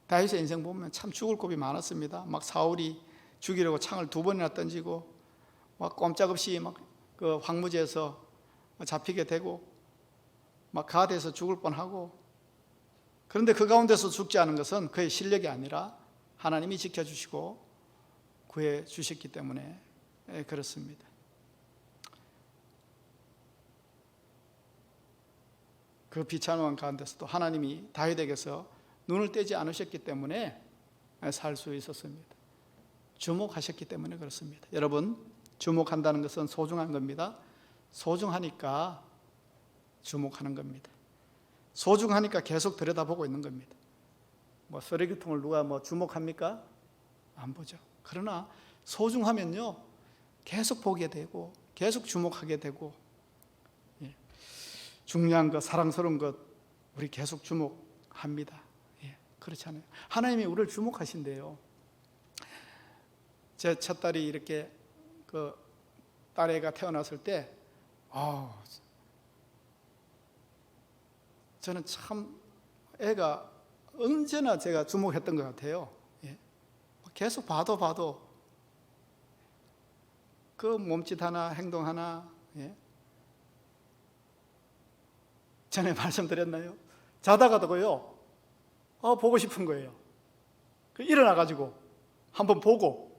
다윗의 인생 보면 참 죽을 곱이 많았습니다. 막 사울이 죽이려고 창을 2번이나 던지고, 막 꼼짝없이 막 그 황무지에서 잡히게 되고, 막 가드에서 죽을 뻔하고. 그런데 그 가운데서 죽지 않은 것은 그의 실력이 아니라 하나님이 지켜주시고 구해 주셨기 때문에 그렇습니다. 그 비참한 가운데서도 하나님이 다윗에게서 눈을 떼지 않으셨기 때문에 살 수 있었습니다. 주목하셨기 때문에 그렇습니다. 여러분, 주목한다는 것은 소중한 겁니다. 소중하니까 주목하는 겁니다. 소중하니까 계속 들여다보고 있는 겁니다. 뭐 쓰레기통을 누가 주목합니까? 안 보죠. 그러나 소중하면요, 계속 보게 되고 계속 주목하게 되고, 중요한 것, 사랑스러운 것 우리 계속 주목합니다. 그렇잖아요. 하나님이 우리를 주목하신대요. 제 첫딸이 이렇게 그 딸애가 태어났을 때 저는 참 애가 언제나 제가 주목했던 것 같아요. 계속 봐도 그 몸짓 하나, 행동 하나. 전에 말씀드렸나요? 자다가도요, 보고 싶은 거예요. 일어나가지고 한번 보고,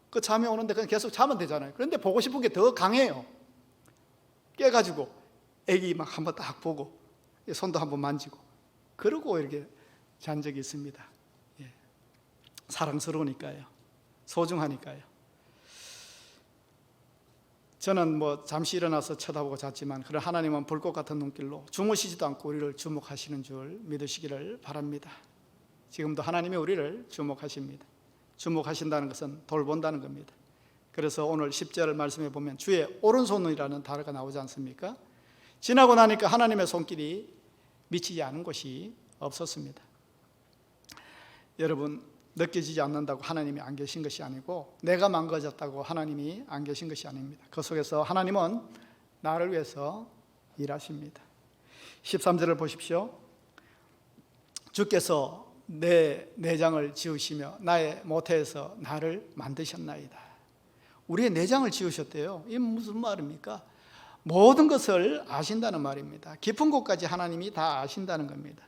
그 잠이 오는데 그냥 계속 자면 되잖아요. 그런데 보고 싶은 게 더 강해요. 깨가지고 애기 막 한번 딱 보고, 손도 한번 만지고, 그러고 이렇게 잔 적이 있습니다. 사랑스러우니까요. 소중하니까요. 저는 잠시 일어나서 쳐다보고 잤지만, 그런 하나님은 불꽃 같은 눈길로 주무시지도 않고 우리를 주목하시는 줄 믿으시기를 바랍니다. 지금도 하나님이 우리를 주목하십니다. 주목하신다는 것은 돌본다는 겁니다. 그래서 오늘 10절 말씀에 보면 주의 오른손이라는 단어가 나오지 않습니까? 지나고 나니까 하나님의 손길이 미치지 않은 곳이 없었습니다. 여러분, 느껴지지 않는다고 하나님이 안 계신 것이 아니고, 내가 망가졌다고 하나님이 안 계신 것이 아닙니다. 그 속에서 하나님은 나를 위해서 일하십니다. 13절을 보십시오. 주께서 내 내장을 지으시며 나의 모태에서 나를 만드셨나이다. 우리의 내장을 지으셨대요. 이게 무슨 말입니까? 모든 것을 아신다는 말입니다. 깊은 곳까지 하나님이 다 아신다는 겁니다.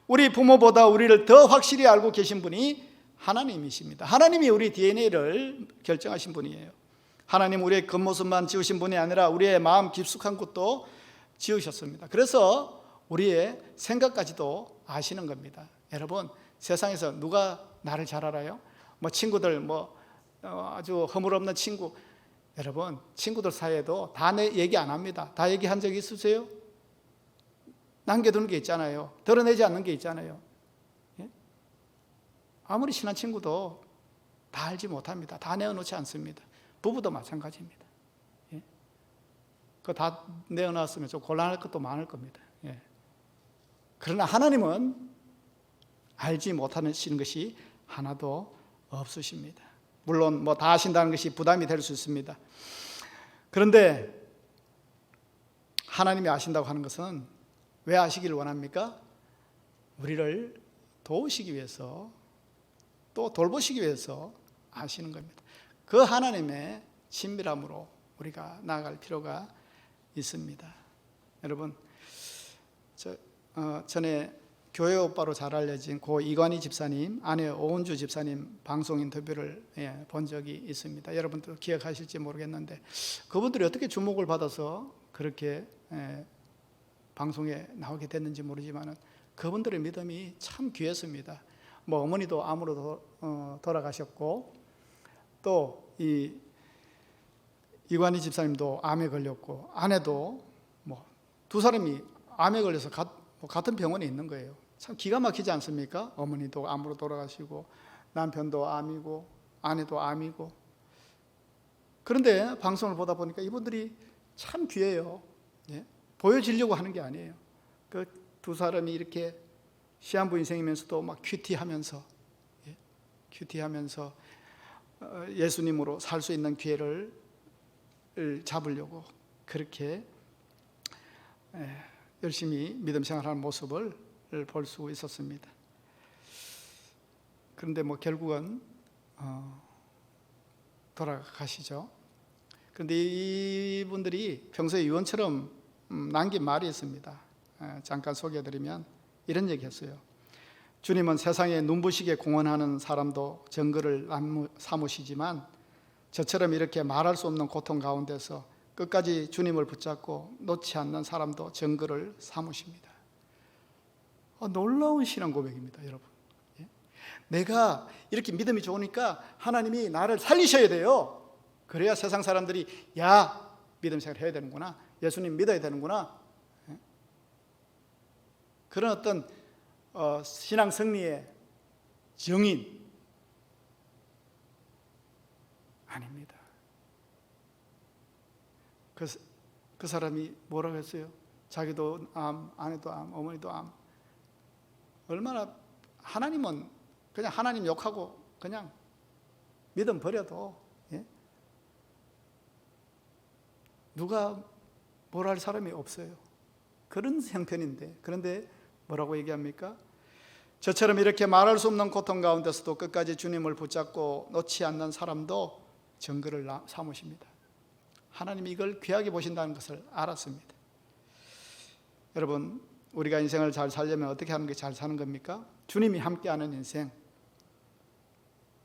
우리 부모보다 우리를 더 확실히 알고 계신 분이 하나님이십니다. 하나님이 우리 DNA를 결정하신 분이에요. 하나님 우리의 겉모습만 지으신 분이 아니라 우리의 마음 깊숙한 곳도 지으셨습니다. 그래서 우리의 생각까지도 아시는 겁니다. 여러분, 세상에서 누가 나를 잘 알아요? 친구들 아주 허물없는 친구, 여러분, 친구들 사이에도 다 내 얘기 안 합니다. 다 얘기한 적 있으세요? 남겨두는 게 있잖아요. 드러내지 않는 게 있잖아요. 아무리 친한 친구도 다 알지 못합니다. 다 내어놓지 않습니다. 부부도 마찬가지입니다. 그거 다 내어놨으면 좀 곤란할 것도 많을 겁니다. 그러나 하나님은 알지 못하시는 것이 하나도 없으십니다. 물론 다 아신다는 것이 부담이 될 수 있습니다. 그런데 하나님이 아신다고 하는 것은 왜 아시기를 원합니까? 우리를 도우시기 위해서, 또 돌보시기 위해서 아시는 겁니다. 그 하나님의 친밀함으로 우리가 나아갈 필요가 있습니다. 여러분, 전에 교회 오빠로 잘 알려진 고 이관희 집사님, 아내 오은주 집사님 방송 인터뷰를 본 적이 있습니다. 여러분도 기억하실지 모르겠는데, 그분들이 어떻게 주목을 받아서 그렇게 방송에 나오게 됐는지 모르지만 그분들의 믿음이 참 귀했습니다. 어머니도 암으로 돌아가셨고, 또 이 이관희 집사님도 암에 걸렸고, 아내도 두 사람이 암에 걸려서 같은 병원에 있는 거예요. 참 기가 막히지 않습니까? 어머니도 암으로 돌아가시고, 남편도 암이고, 아내도 암이고. 그런데 방송을 보다 보니까 이분들이 참 귀해요. 보여지려고 하는 게 아니에요. 그 두 사람이 이렇게 시한부 인생이면서도 막 큐티하면서 예수님으로 살 수 있는 기회를 잡으려고 그렇게 열심히 믿음 생활하는 모습을 볼 수 있었습니다. 그런데 결국은 돌아가시죠. 그런데 이분들이 평소에 유언처럼 남긴 말이 있습니다. 잠깐 소개해드리면 이런 얘기했어요. 주님은 세상에 눈부시게 공헌하는 사람도 정글을 삼으시지만 저처럼 이렇게 말할 수 없는 고통 가운데서 끝까지 주님을 붙잡고 놓지 않는 사람도 정글을 삼으십니다. 놀라운 신앙 고백입니다, 여러분. 내가 이렇게 믿음이 좋으니까 하나님이 나를 살리셔야 돼요. 그래야 세상 사람들이 야, 믿음 생활 해야 되는구나, 예수님 믿어야 되는구나, 그런 어떤 신앙 승리의 정인 아닙니다. 그 사람이 뭐라고 했어요? 자기도 암, 아내도 암, 어머니도 암. 얼마나, 하나님은 그냥 하나님 욕하고 그냥 믿음 버려도 누가 뭐라 할 사람이 없어요. 그런 형편인데, 그런데 뭐라고 얘기합니까? 저처럼 이렇게 말할 수 없는 고통 가운데서도 끝까지 주님을 붙잡고 놓지 않는 사람도 정글을 삼으십니다. 하나님이 이걸 귀하게 보신다는 것을 알았습니다. 여러분, 우리가 인생을 잘 살려면 어떻게 하는 게 잘 사는 겁니까? 주님이 함께하는 인생,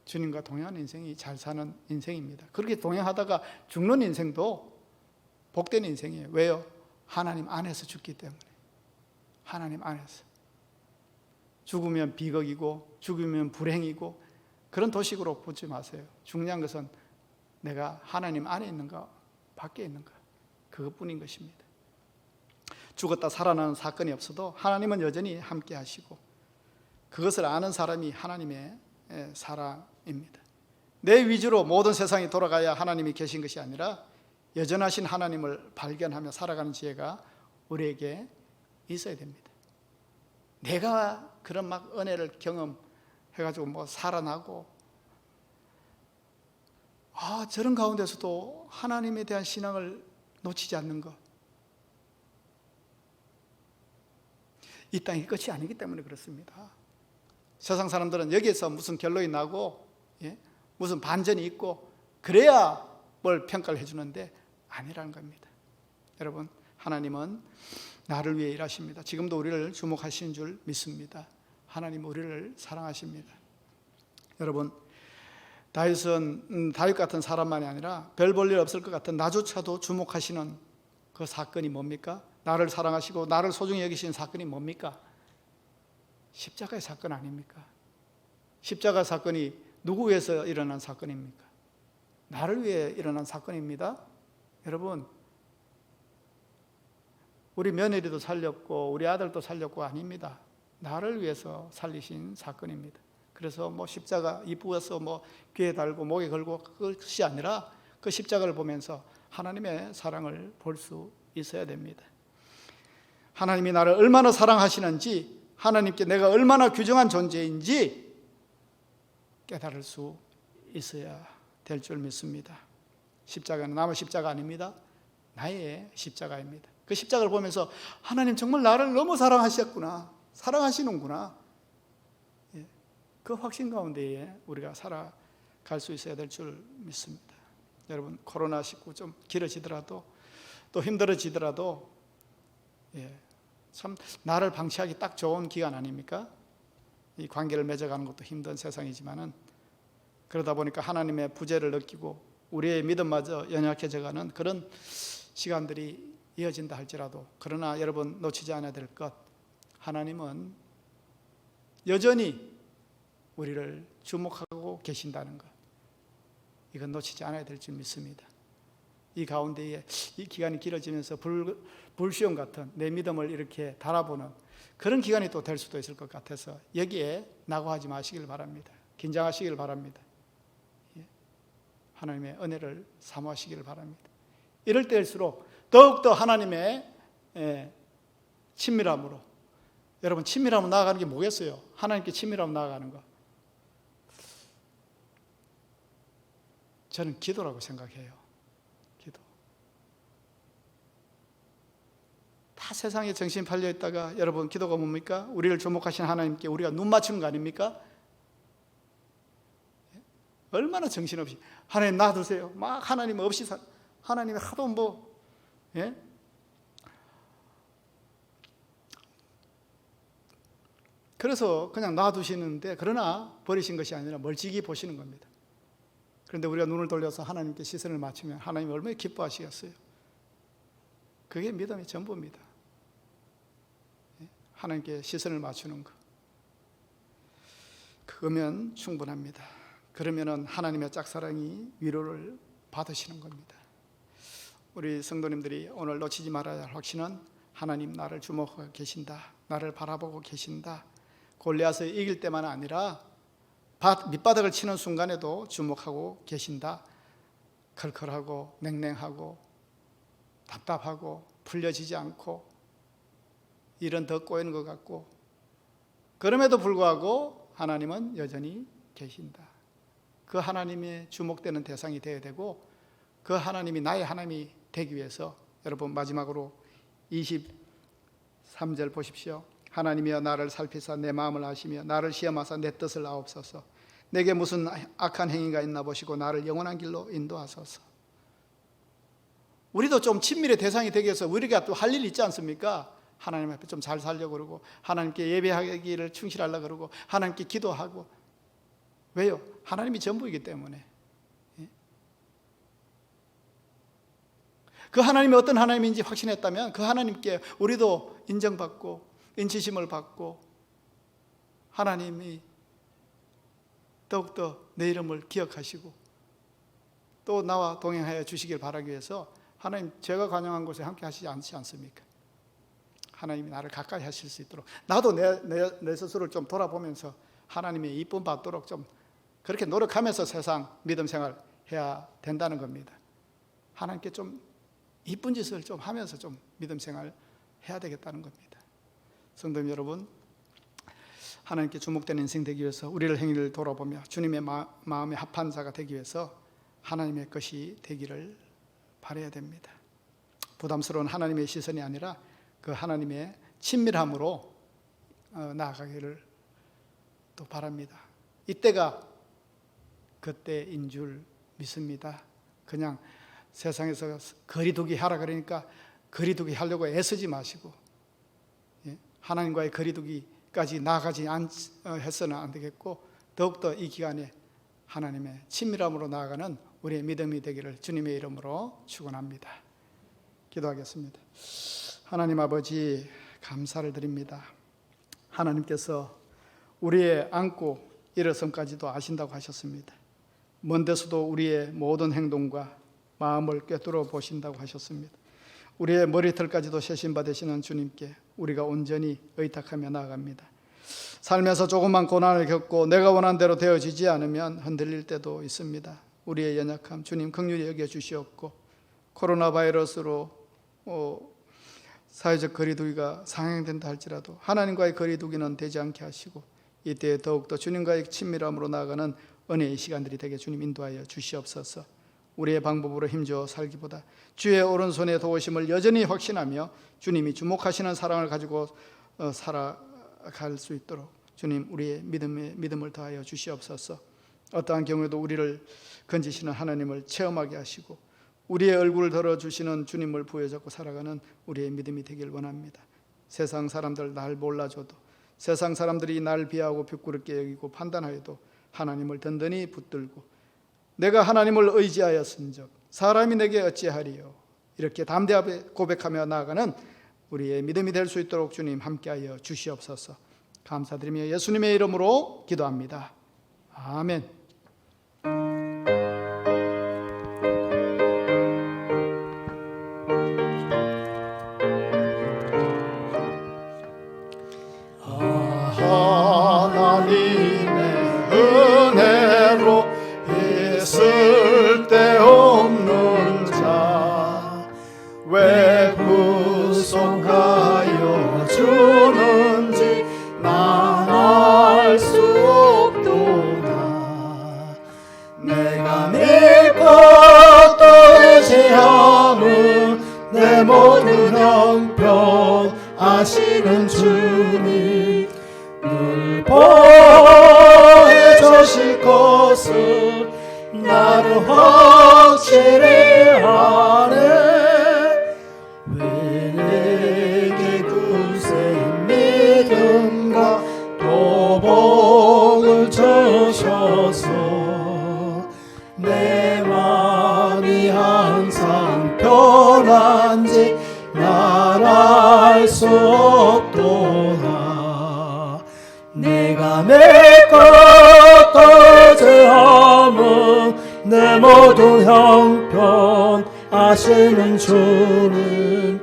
주님과 동행하는 인생이 잘 사는 인생입니다. 그렇게 동행하다가 죽는 인생도 복된 인생이에요. 왜요? 하나님 안에서 죽기 때문에. 하나님 안에서. 죽으면 비극이고 죽으면 불행이고 그런 도식으로 보지 마세요. 중요한 것은 내가 하나님 안에 있는가 밖에 있는가, 그것뿐인 것입니다. 죽었다 살아나는 사건이 없어도 하나님은 여전히 함께 하시고, 그것을 아는 사람이 하나님의 사랑입니다. 내 위주로 모든 세상이 돌아가야 하나님이 계신 것이 아니라 여전하신 하나님을 발견하며 살아가는 지혜가 우리에게 있어야 됩니다. 내가 그런 은혜를 경험해가지고 살아나고, 저런 가운데서도 하나님에 대한 신앙을 놓치지 않는 것, 이 땅이 끝이 아니기 때문에 그렇습니다. 세상 사람들은 여기에서 무슨 결론이 나고 무슨 반전이 있고 그래야 뭘 평가를 해주는데 아니라는 겁니다. 여러분, 하나님은 나를 위해 일하십니다. 지금도 우리를 주목하시는 줄 믿습니다. 하나님 우리를 사랑하십니다. 여러분, 다윗은 다윗 같은 사람만이 아니라 별 볼 일 없을 것 같은 나조차도 주목하시는 그 사건이 뭡니까? 나를 사랑하시고 나를 소중히 여기시는 사건이 뭡니까? 십자가의 사건 아닙니까? 십자가 사건이 누구 위해서 일어난 사건입니까? 나를 위해 일어난 사건입니다. 여러분, 우리 며느리도 살렸고 우리 아들도 살렸고 아닙니다. 나를 위해서 살리신 사건입니다. 그래서 십자가 이쁘어서 귀에 달고 목에 걸고 그것이 아니라 그 십자가를 보면서 하나님의 사랑을 볼 수 있어야 됩니다. 하나님이 나를 얼마나 사랑하시는지, 하나님께 내가 얼마나 귀중한 존재인지 깨달을 수 있어야 될 줄 믿습니다. 십자가는 남의 십자가 아닙니다. 나의 십자가입니다. 그 십자가를 보면서 하나님 정말 나를 너무 사랑하셨구나, 사랑하시는구나, 그 확신 가운데에 우리가 살아갈 수 있어야 될 줄 믿습니다. 여러분, 코로나19 좀 길어지더라도 또 힘들어지더라도 참 나를 방치하기 딱 좋은 기간 아닙니까? 이 관계를 맺어가는 것도 힘든 세상이지만은, 그러다 보니까 하나님의 부재를 느끼고 우리의 믿음마저 연약해져가는 그런 시간들이 이어진다 할지라도, 그러나 여러분 놓치지 않아야 될 것, 하나님은 여전히 우리를 주목하고 계신다는 것, 이건 놓치지 않아야 될 줄 믿습니다. 이 가운데에 이 기간이 길어지면서 불시험 같은 내 믿음을 이렇게 달아보는 그런 기간이 또 될 수도 있을 것 같아서 여기에 낙오하지 마시길 바랍니다. 긴장하시길 바랍니다. 하나님의 은혜를 사모하시기를 바랍니다. 이럴 때일수록 더욱더 하나님의 친밀함으로, 여러분 친밀함으로 나아가는 게 뭐겠어요? 하나님께 친밀함으로 나아가는 거, 저는 기도라고 생각해요. 기도. 세상에 정신 팔려 있다가 여러분 기도가 뭡니까? 우리를 주목하신 하나님께 우리가 눈 맞추는 거 아닙니까? 얼마나 정신없이 하나님 놔두세요. 막 하나님 없이 하나님이 하도 뭐 예? 그래서 그냥 놔두시는데 그러나 버리신 것이 아니라 멀찍이 보시는 겁니다. 그런데 우리가 눈을 돌려서 하나님께 시선을 맞추면 하나님이 얼마나 기뻐하시겠어요? 그게 믿음의 전부입니다. 하나님께 시선을 맞추는 것. 그거면 충분합니다. 그러면은 하나님의 짝사랑이 위로를 받으시는 겁니다. 우리 성도님들이 오늘 놓치지 말아야 할 확신은 하나님 나를 주목하고 계신다. 나를 바라보고 계신다. 골리앗을 이길 때만 아니라 밑바닥을 치는 순간에도 주목하고 계신다. 컬컬하고 냉랭하고 답답하고 풀려지지 않고 일은 더 꼬이는 것 같고 그럼에도 불구하고 하나님은 여전히 계신다. 그 하나님의 주목되는 대상이 되어야 되고 그 하나님이 나의 하나님이 되기 위해서 여러분 마지막으로 23절 보십시오. 하나님이여 나를 살피사 내 마음을 아시며 나를 시험하사 내 뜻을 아옵소서. 내게 무슨 악한 행위가 있나 보시고 나를 영원한 길로 인도하소서. 우리도 좀 친밀의 대상이 되기 위해서 우리가 또 할 일이 있지 않습니까? 하나님 앞에 좀 잘 살려고 그러고 하나님께 예배하기를 충실하려고 그러고 하나님께 기도하고. 왜요? 하나님이 전부이기 때문에. 그 하나님이 어떤 하나님인지 확신했다면 그 하나님께 우리도 인정받고 인치심을 받고 하나님이 더욱더 내 이름을 기억하시고 또 나와 동행하여 주시길 바라기 위해서 하나님 제가 관영한 곳에 함께 하시지 않지 않습니까? 하나님이 나를 가까이 하실 수 있도록 나도 내 스스로를 좀 돌아보면서 하나님의 이쁨 받도록 좀 그렇게 노력하면서 세상 믿음 생활 해야 된다는 겁니다. 하나님께 좀 이쁜 짓을 좀 하면서 좀 믿음 생활 해야 되겠다는 겁니다. 성도 여러분, 하나님께 주목되는 인생 되기 위해서 우리를 행위를 돌아보며 주님의 마음에 합한 자가 되기 위해서 하나님의 것이 되기를 바라야 됩니다. 부담스러운 하나님의 시선이 아니라 그 하나님의 친밀함으로 나아가기를 또 바랍니다. 이때가 그때인 줄 믿습니다. 그냥 세상에서 거리두기 하라 그러니까 거리두기 하려고 애쓰지 마시고 하나님과의 거리두기까지 나아가지 해서는 안 되겠고 더욱더 이 기간에 하나님의 친밀함으로 나아가는 우리의 믿음이 되기를 주님의 이름으로 축원합니다. 기도하겠습니다. 하나님 아버지 감사를 드립니다. 하나님께서 우리의 안고 일어섬까지도 아신다고 하셨습니다. 먼 데서도 우리의 모든 행동과 마음을 꿰뚫어 보신다고 하셨습니다. 우리의 머리털까지도 세심받으시는 주님께 우리가 온전히 의탁하며 나아갑니다. 살면서 조금만 고난을 겪고 내가 원한 대로 되어지지 않으면 흔들릴 때도 있습니다. 우리의 연약함 주님 긍휼히 여겨주시옵고 코로나 바이러스로 사회적 거리두기가 상행된다 할지라도 하나님과의 거리두기는 되지 않게 하시고 이때 더욱더 주님과의 친밀함으로 나아가는 은혜의 시간들이 되게 주님 인도하여 주시옵소서. 우리의 방법으로 힘주어 살기보다 주의 오른손의 도우심을 여전히 확신하며 주님이 주목하시는 사랑을 가지고 살아갈 수 있도록 주님 우리의 믿음을 더하여 주시옵소서. 어떠한 경우에도 우리를 건지시는 하나님을 체험하게 하시고 우리의 얼굴을 들어주시는 주님을 부여잡고 살아가는 우리의 믿음이 되길 원합니다. 세상 사람들 날 몰라줘도 세상 사람들이 날 비하고 부끄럽게 여기고 판단하여도 하나님을 든든히 붙들고 내가 하나님을 의지하였은즉 사람이 내게 어찌하리요 이렇게 담대하게 고백하며 나아가는 우리의 믿음이 될 수 있도록 주님 함께하여 주시옵소서. 감사드리며 예수님의 이름으로 기도합니다. 아멘. 하나님의 은혜로 있을 데 없는 자 왜 구속하여 주는지 난 알 수 없도다. 내가 믿고 또 의지함은 내 모든 형편 하시는 주님 늘 보호해 주실 것을 나는 확실히 아네. 왜 내게 굳은 믿음과 도복을 주셔서 내 마음이 항상 편한지 날 알 수 없도다. 내가 내 것도 제함은 내 모든 형편 아시는 주는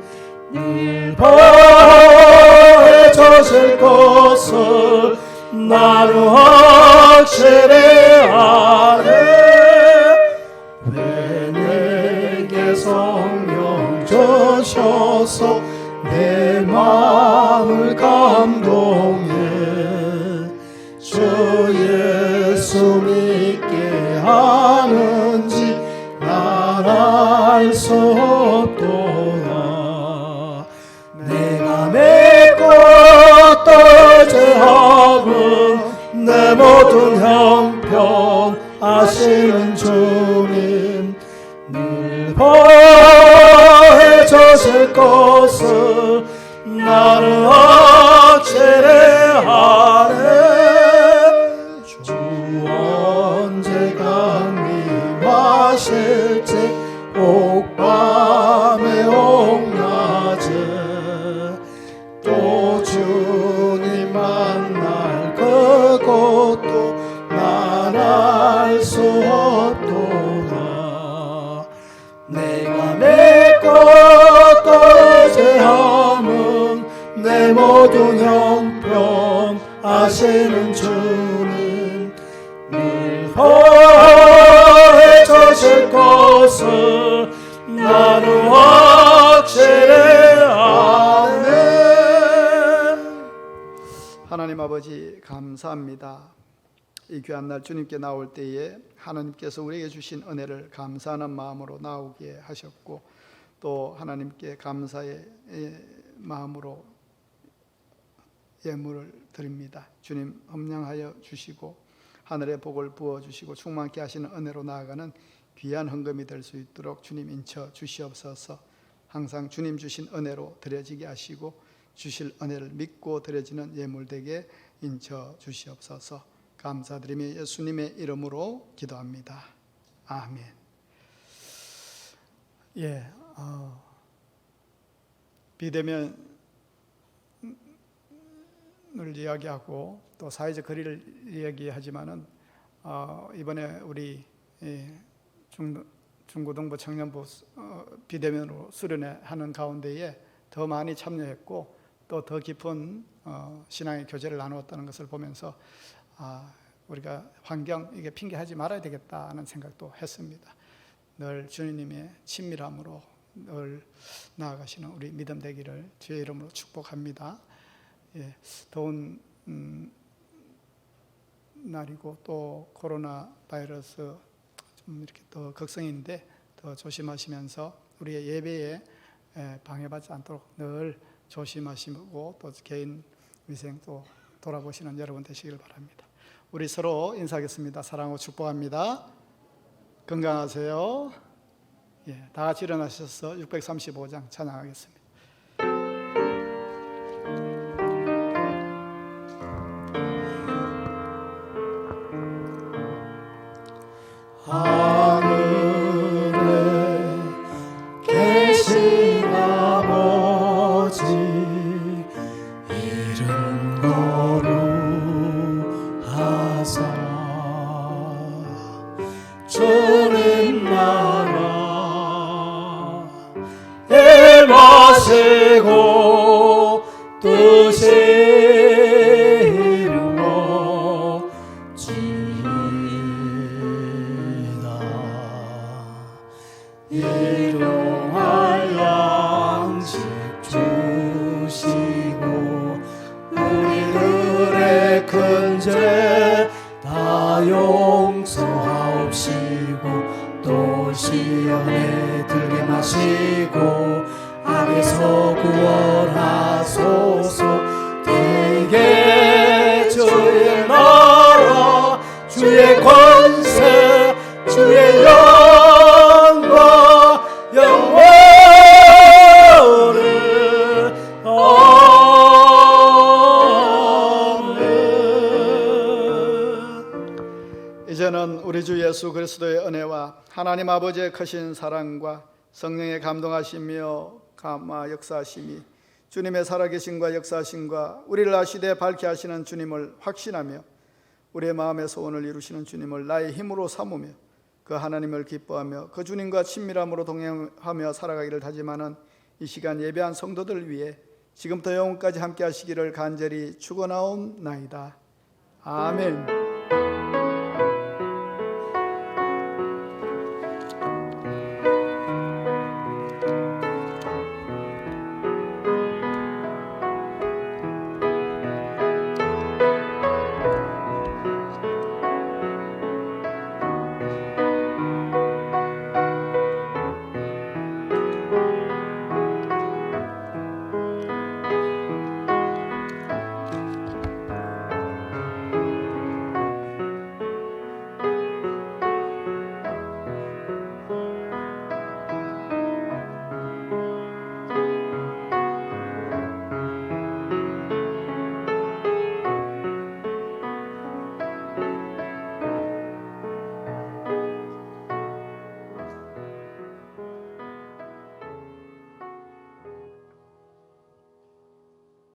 늘 보호해 주실 것을 나는 확실히 아네. 왜 내게 성령 주셔서 내 마음을 감동해 주 예수 믿게 하는지 날 알 수 없도다. 내가 맺고 또 제함은 내 모든 형편 아시는 주님 늘 보호해 주실 것을 나는 확실히 아네. 주 언제 강림하실지 옥밤에 옥낮에 또 주님 만날 그것도 난 알 수 없도다. 내가 맺고 또 제함은 내 모든 형편 아시는 주님 늘 보호해 주실 것을 나는 확실히 아네. 하나님 아버지 감사합니다. 이 귀한 날 주님께 나올 때에 하나님께서 우리에게 주신 은혜를 감사하는 마음으로 나오게 하셨고 또 하나님께 감사의 마음으로 예물을 드립니다. 주님 함량하여 주시고 하늘의 복을 부어주시고 충만케 하시는 은혜로 나아가는 귀한 헌금이 될 수 있도록 주님 인쳐 주시옵소서. 항상 주님 주신 은혜로 드려지게 하시고 주실 은혜를 믿고 드려지는 예물되게 인쳐 주시옵소서. 감사드리며 예수님의 이름으로 기도합니다. 아멘. 비대면을 이야기하고 또 사회적 거리를 이야기하지만은 이번에 우리 중고등부 청년부 비대면으로 수련회 하는 가운데에 더 많이 참여했고 또 더 깊은 신앙의 교제를 나누었다는 것을 보면서 우리가 환경 이게 핑계하지 말아야 되겠다는 생각도 했습니다. 늘 주님의 친밀함으로 늘 나아가시는 우리 믿음 되기를 주의 이름으로 축복합니다. 더운 날이고 또 코로나 바이러스 좀 이렇게 더 걱정인데 더 조심하시면서 우리의 예배에 방해받지 않도록 늘 조심하시고 또 개인 위생 또 돌아보시는 여러분 되시길 바랍니다. 우리 서로 인사하겠습니다. 사랑하고 축복합니다. 건강하세요. 다 같이 일어나셔서 635장 찬양하겠습니다. 하늘에 계신 아버지 이름 거룩하사 주님 나라 임하시고 뜻이 이루어지이다. 일용할 양식 주시고 우리들의 큰 죄 다 용서하옵시고 또 시험에 들게 마시고 악에서 구원하소서. 우리 주 예수 그리스도의 은혜와 하나님 아버지의 크신 사랑과 성령의 감동하시며 감화 역사하심이 주님의 살아계심과 역사하심과 우리를 아시되 밝게 하시는 주님을 확신하며 우리의 마음의 소원을 이루시는 주님을 나의 힘으로 삼으며 그 하나님을 기뻐하며 그 주님과 친밀함으로 동행하며 살아가기를 다짐하는 이 시간 예배한 성도들 위해 지금부터 영원까지 함께 하시기를 간절히 축원하옵나이다. 아멘.